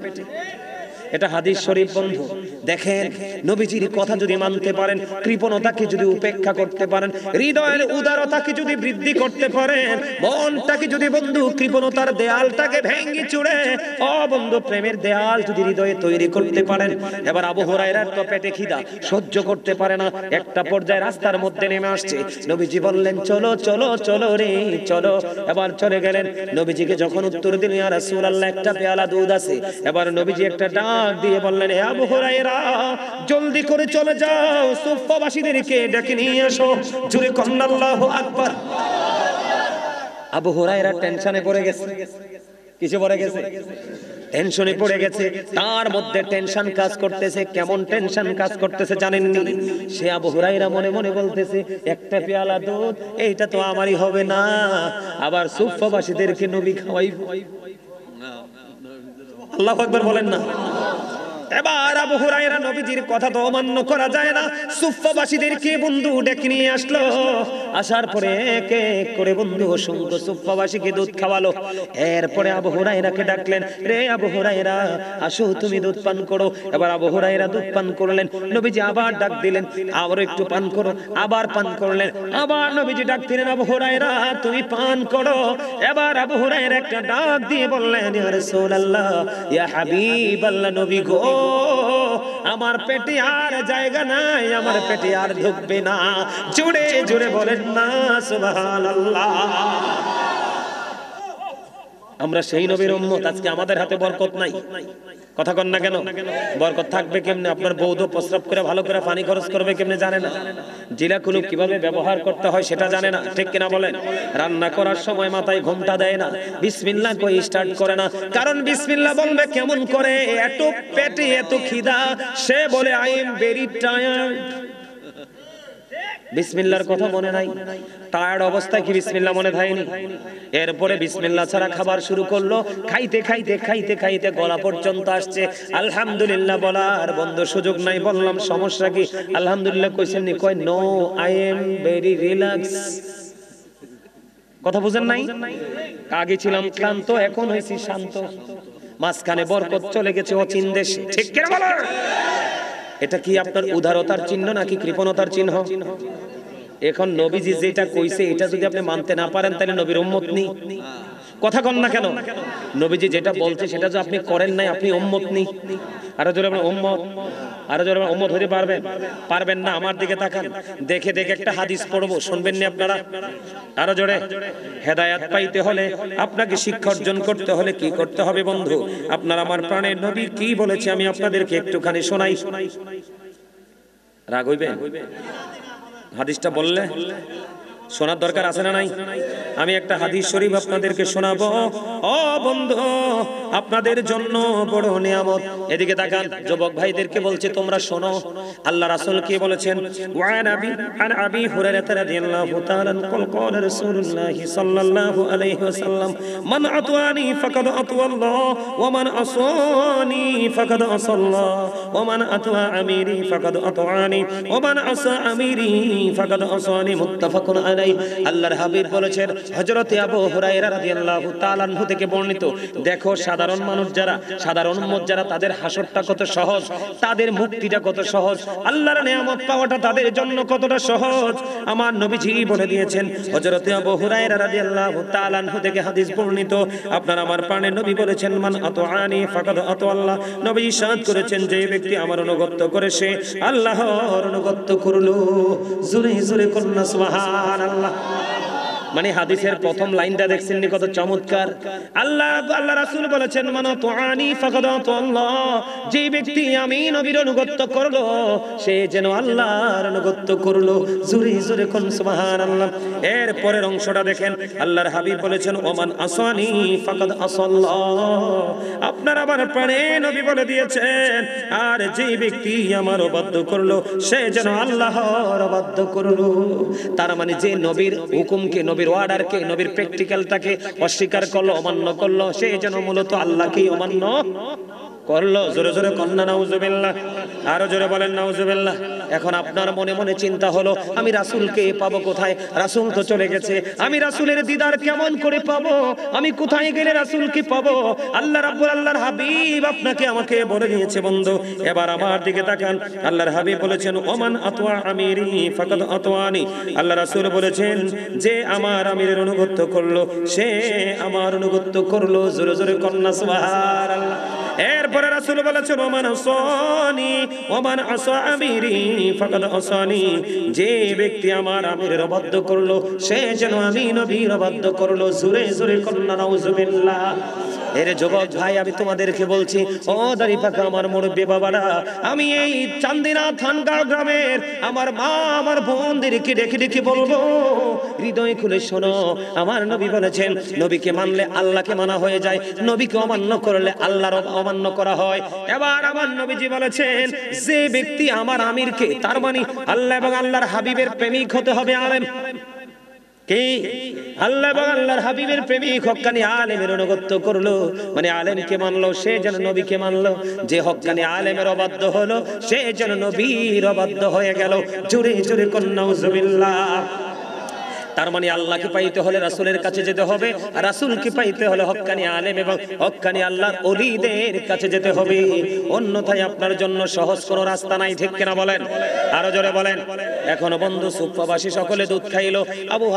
এটা হাদিস শরীফ বন্ধু। দেখেন নবীজির কথা যদি মানতে পারেন, কৃপণতাকে যদি উপেক্ষা করতে পারেন, হৃদয়ের উদারতাকে যদি বৃদ্ধি করতে পারেন, মনটাকে যদি বন্ধু কৃপণতার দেয়ালটাকে ভেঙে চুড়ে বন্ধু প্রেমের দেয়াল যদি হৃদয়ে তৈরি করতে পারেন। এবার আবু হুরায়রার তো পেটে খিদা, সহ্য করতে পারে না। একটা পর্যায়ে রাস্তার মধ্যে নেমে আসছে। নবীজি বললেন চলো চলো চলো রে চলো। এবার চলে গেলেন। নবীজিকে যখন উত্তর দিলেন ইয়া রাসূলুল্লাহ একটা পেয়ালা দুধ আছে, এবার নবীজি একটা ডাক দিয়ে বললেন হে আবু হুরায়রা জলদি করে চলে যাও, সুফফাবাসীদেরকে ডেকে নিয়ে আসো। জোরে কন্না আল্লাহু আকবার। আবু হুরায়রা টেনশনে পড়ে গেছে। কিছু পড়ে গেছে? টেনশনে পড়ে গেছে। তার মধ্যে টেনশন কাজ করতেছে। কেমন টেনশন কাজ করতেছে জানেননি? সে আবু হুরায়রা মনে মনে বলতেছে একটা পেয়ালা দুধ এইটা তো আমারই হবে না, আবার সুফফাবাসীদেরকে নবী খাওয়াইব। আল্লাহু আকবার বলেন না। এবার আবু হুরায়রা নবীজির কথা তো অমান্য করা যায় না, সুফফাবাসীদেরকে বন্ধু ডেকে নিয়ে আসলো। আসার পরে এক এক করে বন্ধু অসংখ্য সুফফাবাসীকে দুধ খাওয়ালো। এরপরে আবু হুরায়রাকে ডাকলেন, রে আবু হুরায়রা আসো তুমি দুধ পান করো। এবার আবু হুরায়রা দুধ পান করলেন। নবীজি আবার ডাক দিলেন, আবার একটু পান করো। আবার পান করলেন। আবার নবীজি ডাক দিলেন, আবু হুরায়রা তুমি পান করো। এবার আবু হুরায়রা একটা ডাক দিয়ে বললেন ইয়া রাসূলুল্লাহ ইয়া হাবিবাল্লাহ নবী গো, আমার পেটে আর জায়গা নাই, আমার পেটে আর ঢুকবে না। জোরে জোরে বলেন না সুবহানাল্লাহ। আমরা সেই নবীর উম্মত, আজকে আমাদের হাতে বরকত নাই। কথা কন না কেন? বরকত থাকবে কেমনে? আপনার বউ তো প্রস্রাব করে ভালো করে পানি খরচ করবে কেমনে জানে না। জিলা কুলুপ কিভাবে ব্যবহার করতে হয় সেটা জানে না। ঠিক কিনা বলেন? রান্না করার সময় মাথায় ঘোমটা দেয় না, বিসমিল্লাহ কই স্টার্ট করে না। কারণ বিসমিল্লাহ বলবে কেমন করে? এত পেটে এত খিদা, সে বলে আই এম ভেরি টায়ার্ড। বিসমিল্লাহর কথা মনে নাই। টায়ার্ড অবস্থায় কি বিসমিল্লাহ মনে থাকেনি? এরপরে বিসমিল্লাহ ছাড়া খাবার শুরু করলো। খাইতে খাইতে খাইতে খাইতে গলা পর্যন্ত আসছে। আলহামদুলিল্লাহ বলার বন্ধ সুযোগ নাই। বললাম সমস্যা কি? আলহামদুলিল্লাহ কইছেন নি? কয় no I am very relax. কথা বুঝেন নাই? আগে ছিলাম ক্লান্ত, এখন হইছি শান্ত। মাঝখানে বরকত চলে গেছে অচিন দেশে। ঠিক কিনা বলেন? এটা কি আপনার উদারতার চিহ্ন নাকি কৃপণতার চিহ্ন? এখন নবীজি যেটা কইছে এটা যদি আপনি মানতে না পারেন তাহলে নবীর উম্মত নি। কথা কন না কেন? নবীজি যেটা বলছে সেটা যদি আপনি করেন নাই, আপনি উম্মত নি। আরো জোরে বলেন উম্মত। আরো জোরে উম্মত হতে পারবেন? পারবেন না? আমার দিকে তাকান, দেখে দেখে একটা হাদিস পড়বো, শুনবেন নি আপনারা? আরো জোরে। হেদায়েত পাইতে হলে, আপনাকে শিক্ষা অর্জন করতে হলে কি করতে হবে বন্ধু? আপনার আমার প্রাণের নবী কি বলেছে আমি আপনাদেরকে একটুখানি শোনাই। রাগ হইবেন? হাদিসটা বললে শোনার দরকার আছে না নাই? আমি একটা হাদিস শরীফ আপনাদেরকে শোনাবো। ও বন্ধু, আপনাদের জন্য বড় নিয়ামত। এদিকে তাকান, যুবক ভাইদেরকে বলছে তোমরা শোনো। আল্লাহ রাসূল কি বলেছেন? ওয়ান আবি হুরায়রা রাদিয়াল্লাহু তাআলা ক্বাল রাসূলুল্লাহ সাল্লাল্লাহু আলাইহি ওয়াসাল্লাম মান আতানি ফাকাদ আতাল্লাহ ওয়া মান আসানি ফাকাদ আসাল্লাহ ওয়া মান আতা আমিরি ফাকাদ আতানি ওয়া মান আসা আমিরি ফাকাদ আসানি। মুত্তাফাকুন আলাইহি। আল্লাহর হাবিব বলেছেন, হযরতে আবু হুরায়রা রাদিয়াল্লাহু তাআলা আনহু থেকে বর্ণিত, দেখো সাধারণ মানুষ যারা, সাধারণ উম্মত যারা, তাদের হাসরটা কত সহজ, তাদের মুক্তিটা কত সহজ, আল্লাহর নিয়ামত পাওয়াটা তাদের জন্য কতটা সহজ। আমার নবীজি বলে দিয়েছেন। হযরতে আবু হুরায়রা রাদিয়াল্লাহু তাআলা আনহু থেকে হাদিস বর্ণিত, আপনার আমার প্রাণের নবী বলেছেন মান আতাআনি ফাকাদ আতাআল্লাহ। নবী ইরশাদ করেছেন, যে ব্যক্তি আমার অনুগত করে সে আল্লাহর অনুগত করলো। জোরে জোরে কন্না সুবহানাল্লাহ। মানে হাদিসের প্রথম লাইনটা দেখছেন নি কত চমৎকার। আল্লাহ রাসূল বলেছেন মান তুআনি ফাকাদ আল্লাহ, যে ব্যক্তি আমি নবীর আনুগত্য করলো সে যেন আল্লাহর আনুগত্য করলো। জোরে জোরে কোন সুবহানাল্লাহ। এর পরের অংশটা দেখেন, আল্লাহর হাবিব বলেছেন ওমান আসানি ফাকাদ আসাল্লাহ, আপনার আমার প্রাণে নবী বলে দিয়েছেন আর যে ব্যক্তি আমার অবাধ্য করলো সে যেন আল্লাহর অবাধ্য করলো। তার মানে যে নবীর হুকুমকে, নবীর অর্ডারকে, নবীর প্র্যাকটিক্যালটাকে অস্বীকার করলো, অমান্য করলো, সে যেন মূলত আল্লাহকেই অমান্য করলো। জোরে জোরে কন্যা নাউজুবিল্লাহ, আরো জোরে বলেন নাউজুবিল্লাহ। এখন আপনার মনে মনে চিন্তা হলো আমি রাসূলকে পাবো কোথায়? রাসূল তো চলে গেছে, আমি রাসূলের দিদার কেমন করে পাবো? আমি কোথায় গেলে রাসূলকে পাবো? আল্লাহর হাবিব আপনাকে আমাকে বলে দিয়েছে বন্ধু। এবার আমার দিকে তাকান, আল্লাহর হাবিব বলেছেন ওমান আতওয়া আমিরি ফাকাদ আতওয়ানি, আল্লাহ রাসূল বলেছেন যে আমার আমিরের অনুগত্য করলো সে আমার অনুগত্য করলো। জোরে জোরে কন্যা সুবহানাল্লাহ। এরপরে রাসূল বলেছেন ওমান আসানি ওমান আসা আমিরি ফাকাদ আসানি, যে ব্যক্তি আমার আমিরের অবাধ্য করলো সে যেন আমি নবীর অবাধ্য করলো। জোরে জোরে কন্যা নাউজুবিল্লাহ। এরে যুবক ভাই, আমি তোমাদেরকে বলছি, ও দাড়ি পাকা আমার মুরব্বি বাবারা, আমি এই চান্দিনা থানগাঁও গ্রামের আমার মা আমার বোনদেরকে ডেকে ডেকে বলবো, হৃদয় খুলে শোনো, আমার নবী বলেছেন নবীকে মানলে আল্লাহকে মানা হয়ে যায়, নবীকে অমান্য করলে আল্লাহর অমান্য করা হয়। এবার আমার নবীজি বলেছেন যে ব্যক্তি আমার আমিরকে, তার মানে আল্লাহ এবং আল্লাহর হাবিবের প্রেমিক হতে হবে আলেম। কি? আল্লাহ এবং আল্লাহর হাবিবের প্রেমিক হক্কানি আলেমের অনুগত্য করলো, মানে আলেমকে মানলো সে যেন নবীকে মানলো। যে হক্কানি আলেমের অবাধ্য হলো সে যেন নবীর অবাধ্য হয়ে গেল। জোরে জোরে কন্যা নাউজুবিল্লাহ। তার মানে আল্লাহকে পাইতে হলে রাসূলের কাছে যেতে হবে, আর রাসূলকে পাইতে হলে হক্কানি আলেম এবং হক্কানি আল্লাহর ওলিদের কাছে যেতে হবে। অন্যথায় আপনার জন্য সহজ কোনো রাস্তা নাই, ঠিক কিনা বলেন? আরো জোরে বলেন। এখনো বন্ধু সুফাবাসী সকলে দুধ খাইলো,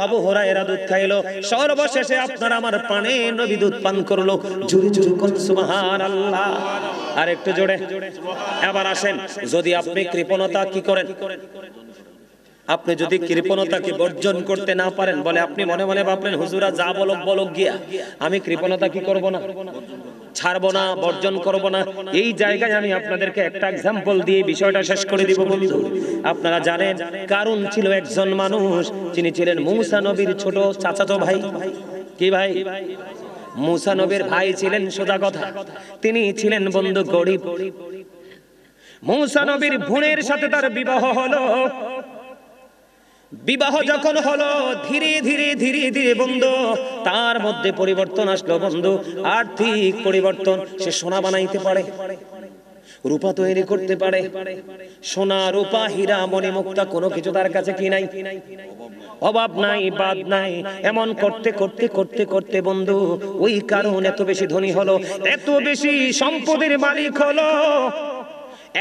আবু হুরায়রা দুধ খাইলো, সর্বশেষে আপনার আমার প্রাণে নবী দুধ পান করলো। জোরে জোরে কোন সুবহানাল্লাহ। আর একটু জোরে। এবার আসেন, যদি আপনি কৃপণতা কি করেন, আপনি যদি কৃপণতাকে বর্জন করতে না পারেন, বলে আপনি মনে মনে ভাবলেন হুজুরা যা বলক গিয়া, আমি কৃপণতা কি করব না, ছাড়বো না, বর্জন করব না। এই জায়গায় আমি আপনাদেরকে একটা এক্সাম্পল দিয়ে বিষয়টা শেষ করে দিব বন্ধু। আপনারা জানেন কারণ ছিল একজন মানুষ, যিনি ছিলেন মূসা নবীর ছোট চাচাতো ভাই। কি ভাই? মূসা নবীর ভাই ছিলেন, সোজা কথা তিনি ছিলেন বন্ধু গরিব। মূসা নবীর বোনের সাথে তার বিবাহ হলো। বিবাহ যখন হলো ধীরে ধীরে ধীরে ধীরে বন্ধু তার মধ্যে পরিবর্তন আসলো বন্ধু, আর্থিক পরিবর্তন। সে সোনা বানাইতে পারে, রূপা তৈরি করতে পারে, সোনা রূপা হীরা মণি মুক্তা কোনো কিছু তার কাছে কি নাই, অভাব নাই, বাদ নাই। এমন করতে করতে করতে করতে বন্ধু ওই কারণ এত বেশি ধনী হলো, এত বেশি সম্পদের মালিক হলো,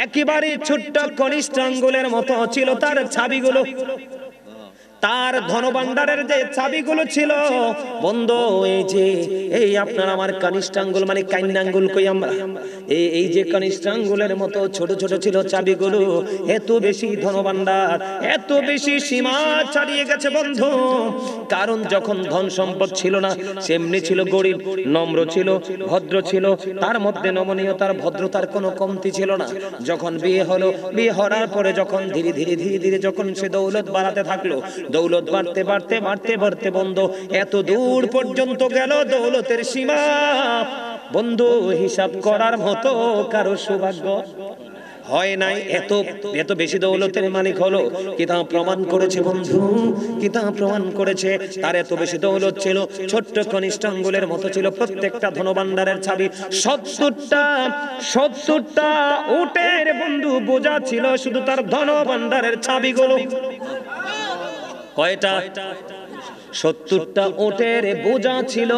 একেবারে ছোট্ট কনিষ্ঠ আঙ্গুলের মতো ছিল তার ছাবিগুলো। তার ধনভাণ্ডারের যে চাবিগুলো ছিল বন্ধু, এই আপনার আমার কনিষ্ঠ আঙ্গুল মানে কাইন্না আঙ্গুল কই আমরা, এই যে কনিষ্ঠ আঙ্গুলের মতো ছোট ছোট ছিল চাবিগুলো। এত বেশি ধনভাণ্ডার, এত বেশি সীমা ছাড়িয়ে গেছে বন্ধু। কারণ যখন ধন সম্পদ ছিল না, সেমনি ছিল গরিব, নম্র ছিল, ভদ্র ছিল, তার মধ্যে নমনীয়তার ভদ্রতার কোনো কমতি ছিল না। যখন বিয়ে হলো, বিয়ে হওয়ার পরে যখন ধীরে ধীরে ধীরে ধীরে যখন সে দৌলত বাড়াতে থাকলো, দৌলত বাড়তে বাড়তে বাড়তে বাড়তে বন্ধু এত দূর পর্যন্ত গেল, দৌলতের সীমা বন্ধু হিসাব করার মতো কারো সৌভাগ্য হয় নাই। এত বেশি দৌলতের মালিক হলো। কিতাব প্রমাণ করেছে বন্ধু, কিতাব প্রমাণ করেছে তার এত বেশি দৌলত ছিল, ছোট্ট কনিষ্ঠ আঙ্গুলের মতো ছিল প্রত্যেকটা ধনভাণ্ডারের চাবি। 70টা উটের বন্ধু বোঝা ছিল শুধু তার ধনভাণ্ডারের চাবিগুলো। কয়টা? 70টা উটের বোঝা ছিল,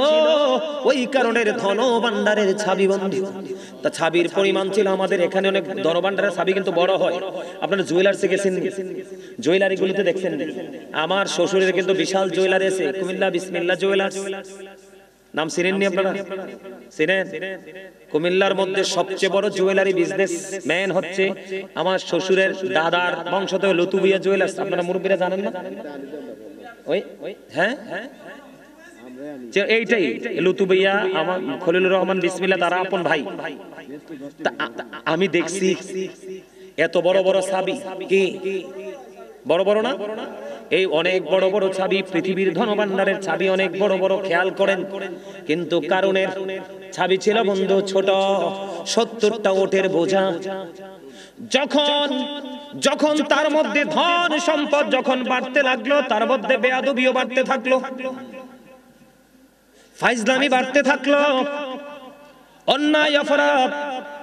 ওই কারণের ধনভাণ্ডারের ছাবি বন্ধু। তা ছাবির পরিমাণ ছিল আমাদের এখানে অনেক, ধনভাণ্ডারের ছাবি কিন্তু বড় হয়। আপনারা জুয়েলার্সে গেছেন, জুয়েলারি গুলোতে দেখছেন, আমার শ্বশুরের কিন্তু বিশাল জুয়েলারি আছে, কুমিল্লা বিসমিল্লাহ জুয়েলার্স। নাম চিনেননি আপনারা? চিনেন? কুমিল্লার মধ্যে সবচেয়ে বড় জুয়েলারি বিজনেস ম্যান হচ্ছে আমার শ্বশুরের দাদার বংশধর লুতুবিয়া জুয়েলার্স। আপনারা মুরব্বীরা জানেন না? ওই হ্যাঁ এইটাই লুতু ভাইয়া, আমার খলিলুর রহমান বিসমিল্লাহ, তারা আপন ভাই। আমি দেখছি এত বড় বড় ছাবি, কি বড় বড় না, এই অনেক বড় বড় ছাবি, পৃথিবীর ধনভাণ্ডারের ছাবি অনেক বড় বড়, খেয়াল করেন। কিন্তু কারণের ছাবি ছিল বন্ধু ছোট, 70টা ওটের বোঝা। যখন যখন তার মধ্যে ধন সম্পদ যখন বাড়তে লাগলো, তার মধ্যে বেয়াদবিও বাড়তে থাকলো, ফাইজলামি বাড়তে থাকলো, অন্যায় অপরাধ।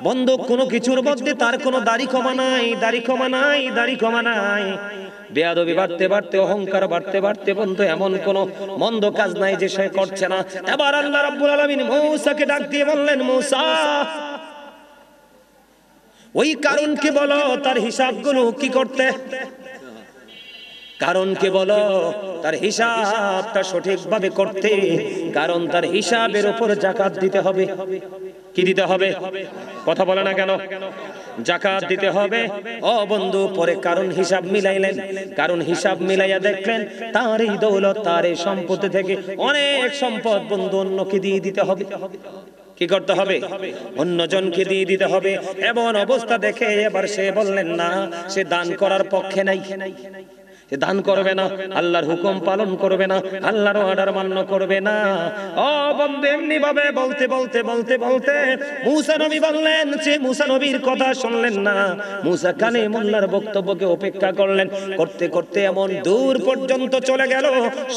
বন্ধু কোনো কিছুর মধ্যে তার কোনো দাড়ি কমা নাই, দাড়ি কমা নাই, দাড়ি কমা নাই। বেয়াদবি বাড়তে বাড়তে, অহংকার বাড়তে বাড়তে বন্ধু এমন কোন মন্দ কাজ নাই যে সে করছে না। এবার আল্লাহ রাব্বুল আলামিন মূসাকে ডাক দিয়ে বললেন, মূসা ওই কারণকে বলো তার হিসাবগুলো কি করতে, কারণকে বলো তার হিসাবটা সঠিকভাবে করতে, কারণ তার হিসাবের উপর যাকাত দিতে হবে। কি দিতে হবে? কথা বলে না কেন? যাকাত দিতে হবে। ও বন্ধু, পরে কারণ হিসাব মিলাইলেন, কারণ হিসাব মিলাইয়া দেখলেন তার এই দৌলত, তার এই সম্পত্তি থেকে অনেক সম্পদ বন্ধু অন্যকে দিয়ে দিতে হবে। কি করতে হবে? অন্যজনকে দিয়ে দিতে হবে। এমন অবস্থা দেখে এবার সে বললেন না, সে দান করার পক্ষে নাই, দান করবে না, আল্লাহর হুকুম পালন করবে না, আল্লাহর অর্ডার মান্য করবে না। ও বন্ধু, এমনি ভাবে বলতে বলতে বলতে বলতে মুসা নবী বললেন, সে মুসা নবীর কথা শুনলেন না। মুসা কালিমুল্লাহর বক্তব্যকে উপেক্ষা করলেন, করতে করতে এমন দূর পর্যন্ত চলে গেল।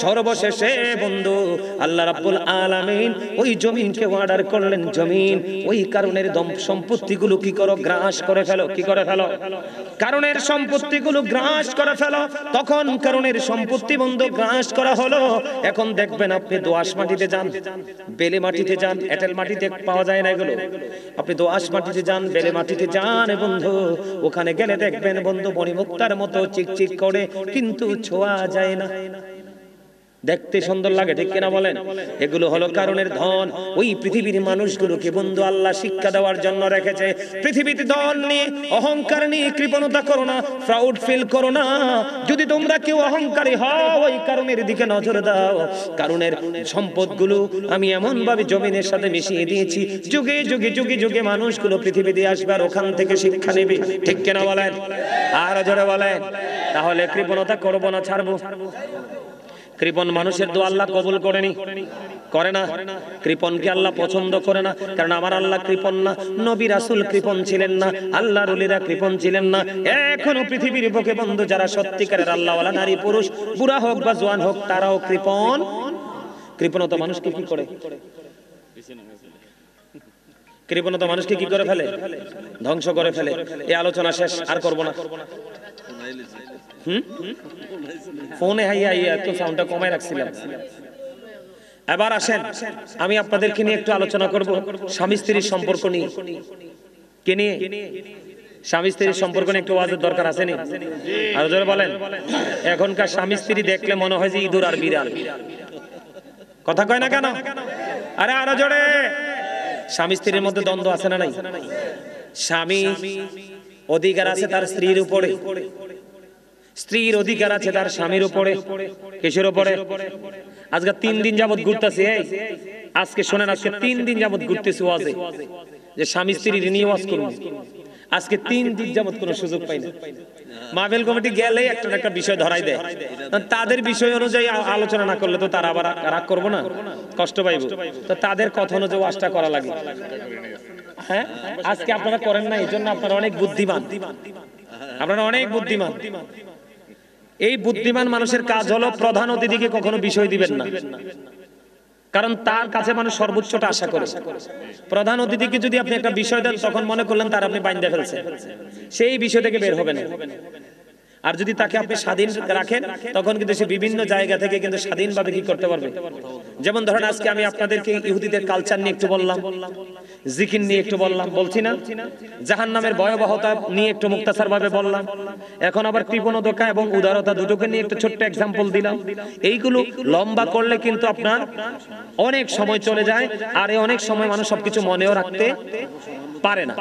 সর্বশেষে বন্ধু আল্লাহ রাব্বুল আলামিন ওই জমিনকে অর্ডার করলেন, জমিন ওই কারণের সম্পত্তিগুলো কি করো, গ্রাস করে ফেলো। কি করে ফেলো? কারণের সম্পত্তিগুলো গ্রাস করে ফেলো। তখন কারণের সম্পত্তি বন্ধু গ্রাস করা হলো। এখন দেখবেন আপনি দোআঁশ মাটিতে যান, বেলে মাটিতে যান, এঁটেল মাটিতে পাওয়া যায় না এগুলো। আপনি দোআঁশ মাটিতে যান, বেলে মাটিতে যান বন্ধু, ওখানে গেলে দেখবেন বন্ধু মণিমুক্তার মতো চিকচিক করে, কিন্তু ছোঁয়া যায় না। দেখতে সুন্দর লাগে, ঠিক কিনা বলেন? এগুলো হলো কারণের ধন। ওই পৃথিবীর মানুষগুলোকে বন্ধু আল্লাহ শিক্ষা দেওয়ার জন্য রেখেছে। পৃথিবীতে ধন নিয়ে, অহংকার নিয়ে কৃপণতা করো না, প্রাউড ফিল করো না। যদি তোমরা কেউ অহংকারী হও, ওই কারণের দিকে নজর দাও। কারণের সম্পদগুলো আমি এমন ভাবে জমিনের সাথে মিশিয়ে দিয়েছি, যুগে যুগে যুগে যুগে মানুষগুলো পৃথিবীতে আসবে আর ওখান থেকে শিক্ষা নেবে। ঠিক কিনা বলেন? আর জোরে বলেন। তাহলে কৃপণতা করবো না, ছাড়বো? কৃপণ মানুষের দোয়া আল্লাহ কবুল করেনি, করে না। কৃপণকে আল্লাহ পছন্দ করে না, কারণ আমার আল্লাহ কৃপণ না, নবী রাসূল কৃপণ ছিলেন না, আল্লাহর ওলিরা কৃপণ ছিলেন না। এখনো পৃথিবীর বুকে বন্ধু যারা সত্যিকারের আল্লাহওয়ালা নারী পুরুষ, বুড়া হোক বা জওয়ান হোক, তারাও কৃপণ। কৃপণতা মানুষকে কি করে? কৃপণতা মানুষকে কি করে ফেলে? ধ্বংস করে ফেলে। এই আলোচনা শেষ, আর করব না। ফোনে হাইয়া একটু সাউন্ডটা কমায় রাখছিলাম। এবার আসেন, আমি আপনাদেরকে নিয়ে একটু আলোচনা করব স্বামী স্ত্রীর সম্পর্ক নিয়ে। কে নিয়ে? স্বামী স্ত্রীর সম্পর্ক নিয়ে একটু ওয়াজের দরকার আছে নি? আরো জোরে বলেন। এখনকার স্বামী স্ত্রী দেখলে মনে হয় যে ইঁদুর আর বিড়াল। কথা কয় না কেন? আরে আরো জোরে। স্বামী স্ত্রীর মধ্যে দ্বন্দ্ব আছে না নাই? স্বামী অধিকার আছে তার স্ত্রীর উপরে, স্ত্রীর অধিকার আছে তার স্বামীর উপরে। কিসের উপরে? আজকে 3 দিন যাবত ঘুরতেছি, আজকে শোনেন, আজকে 3 দিন যাবত ঘুরতেছি ওয়াজে, যে স্বামী স্ত্রীর নিয়ে ওয়াজ করব। আজকে 3 দিন যাবত কোনো সুযোগ পাই না। মাহফিল কমিটি গেলে একটা একটা বিষয় ধরাই দেয়, তাদের বিষয় অনুযায়ী আলোচনা না করলে তো তারা আবার রাগ করবো না, কষ্ট পাইব। তো তাদের কথা অনুযায়ী ওয়াজটা করা লাগে। হ্যাঁ, আজকে আপনারা করেন না, এই জন্য আপনারা অনেক বুদ্ধিমান, আপনারা অনেক বুদ্ধিমান। এই বুদ্ধিমান মানুষের কাজ হলো প্রধান অতিথিকে কখনো বিষয় দিবেন না, কারণ তার কাছে মানুষ সর্বোচ্চটা আশা করে। প্রধান অতিথিকে যদি আপনি একটা বিষয় দেন, তখন মনে করলেন তার আপনি বাইন্ধে ফেলছেন, সেই বিষয় থেকে বের হবে না। আর যদি তাকে আপনি স্বাধীন রাখেন, তখন কিন্তু সে বিভিন্ন জায়গা থেকে কিন্তু স্বাধীনভাবে কি করতে পারবে। যেমন ধরেন আজকে আমি আপনাদেরকে ইহুদিদের কালচার নিয়ে একটু বললাম, জিকির নিয়ে একটু বললাম, বলছি না? জাহান্নামের ভয়াবহতা নিয়ে একটু মুক্তাসার ভাবে বললাম। এখন আবার কৃপণতা এবং উদারতা দুটোকে নিয়ে একটু ছোট্ট এক্সাম্পল দিলাম। এইগুলো লম্বা করলে কিন্তু আপনার অনেক সময় চলে যায়, আর অনেক সময় মানুষ সবকিছু মনেও রাখতে পারে না।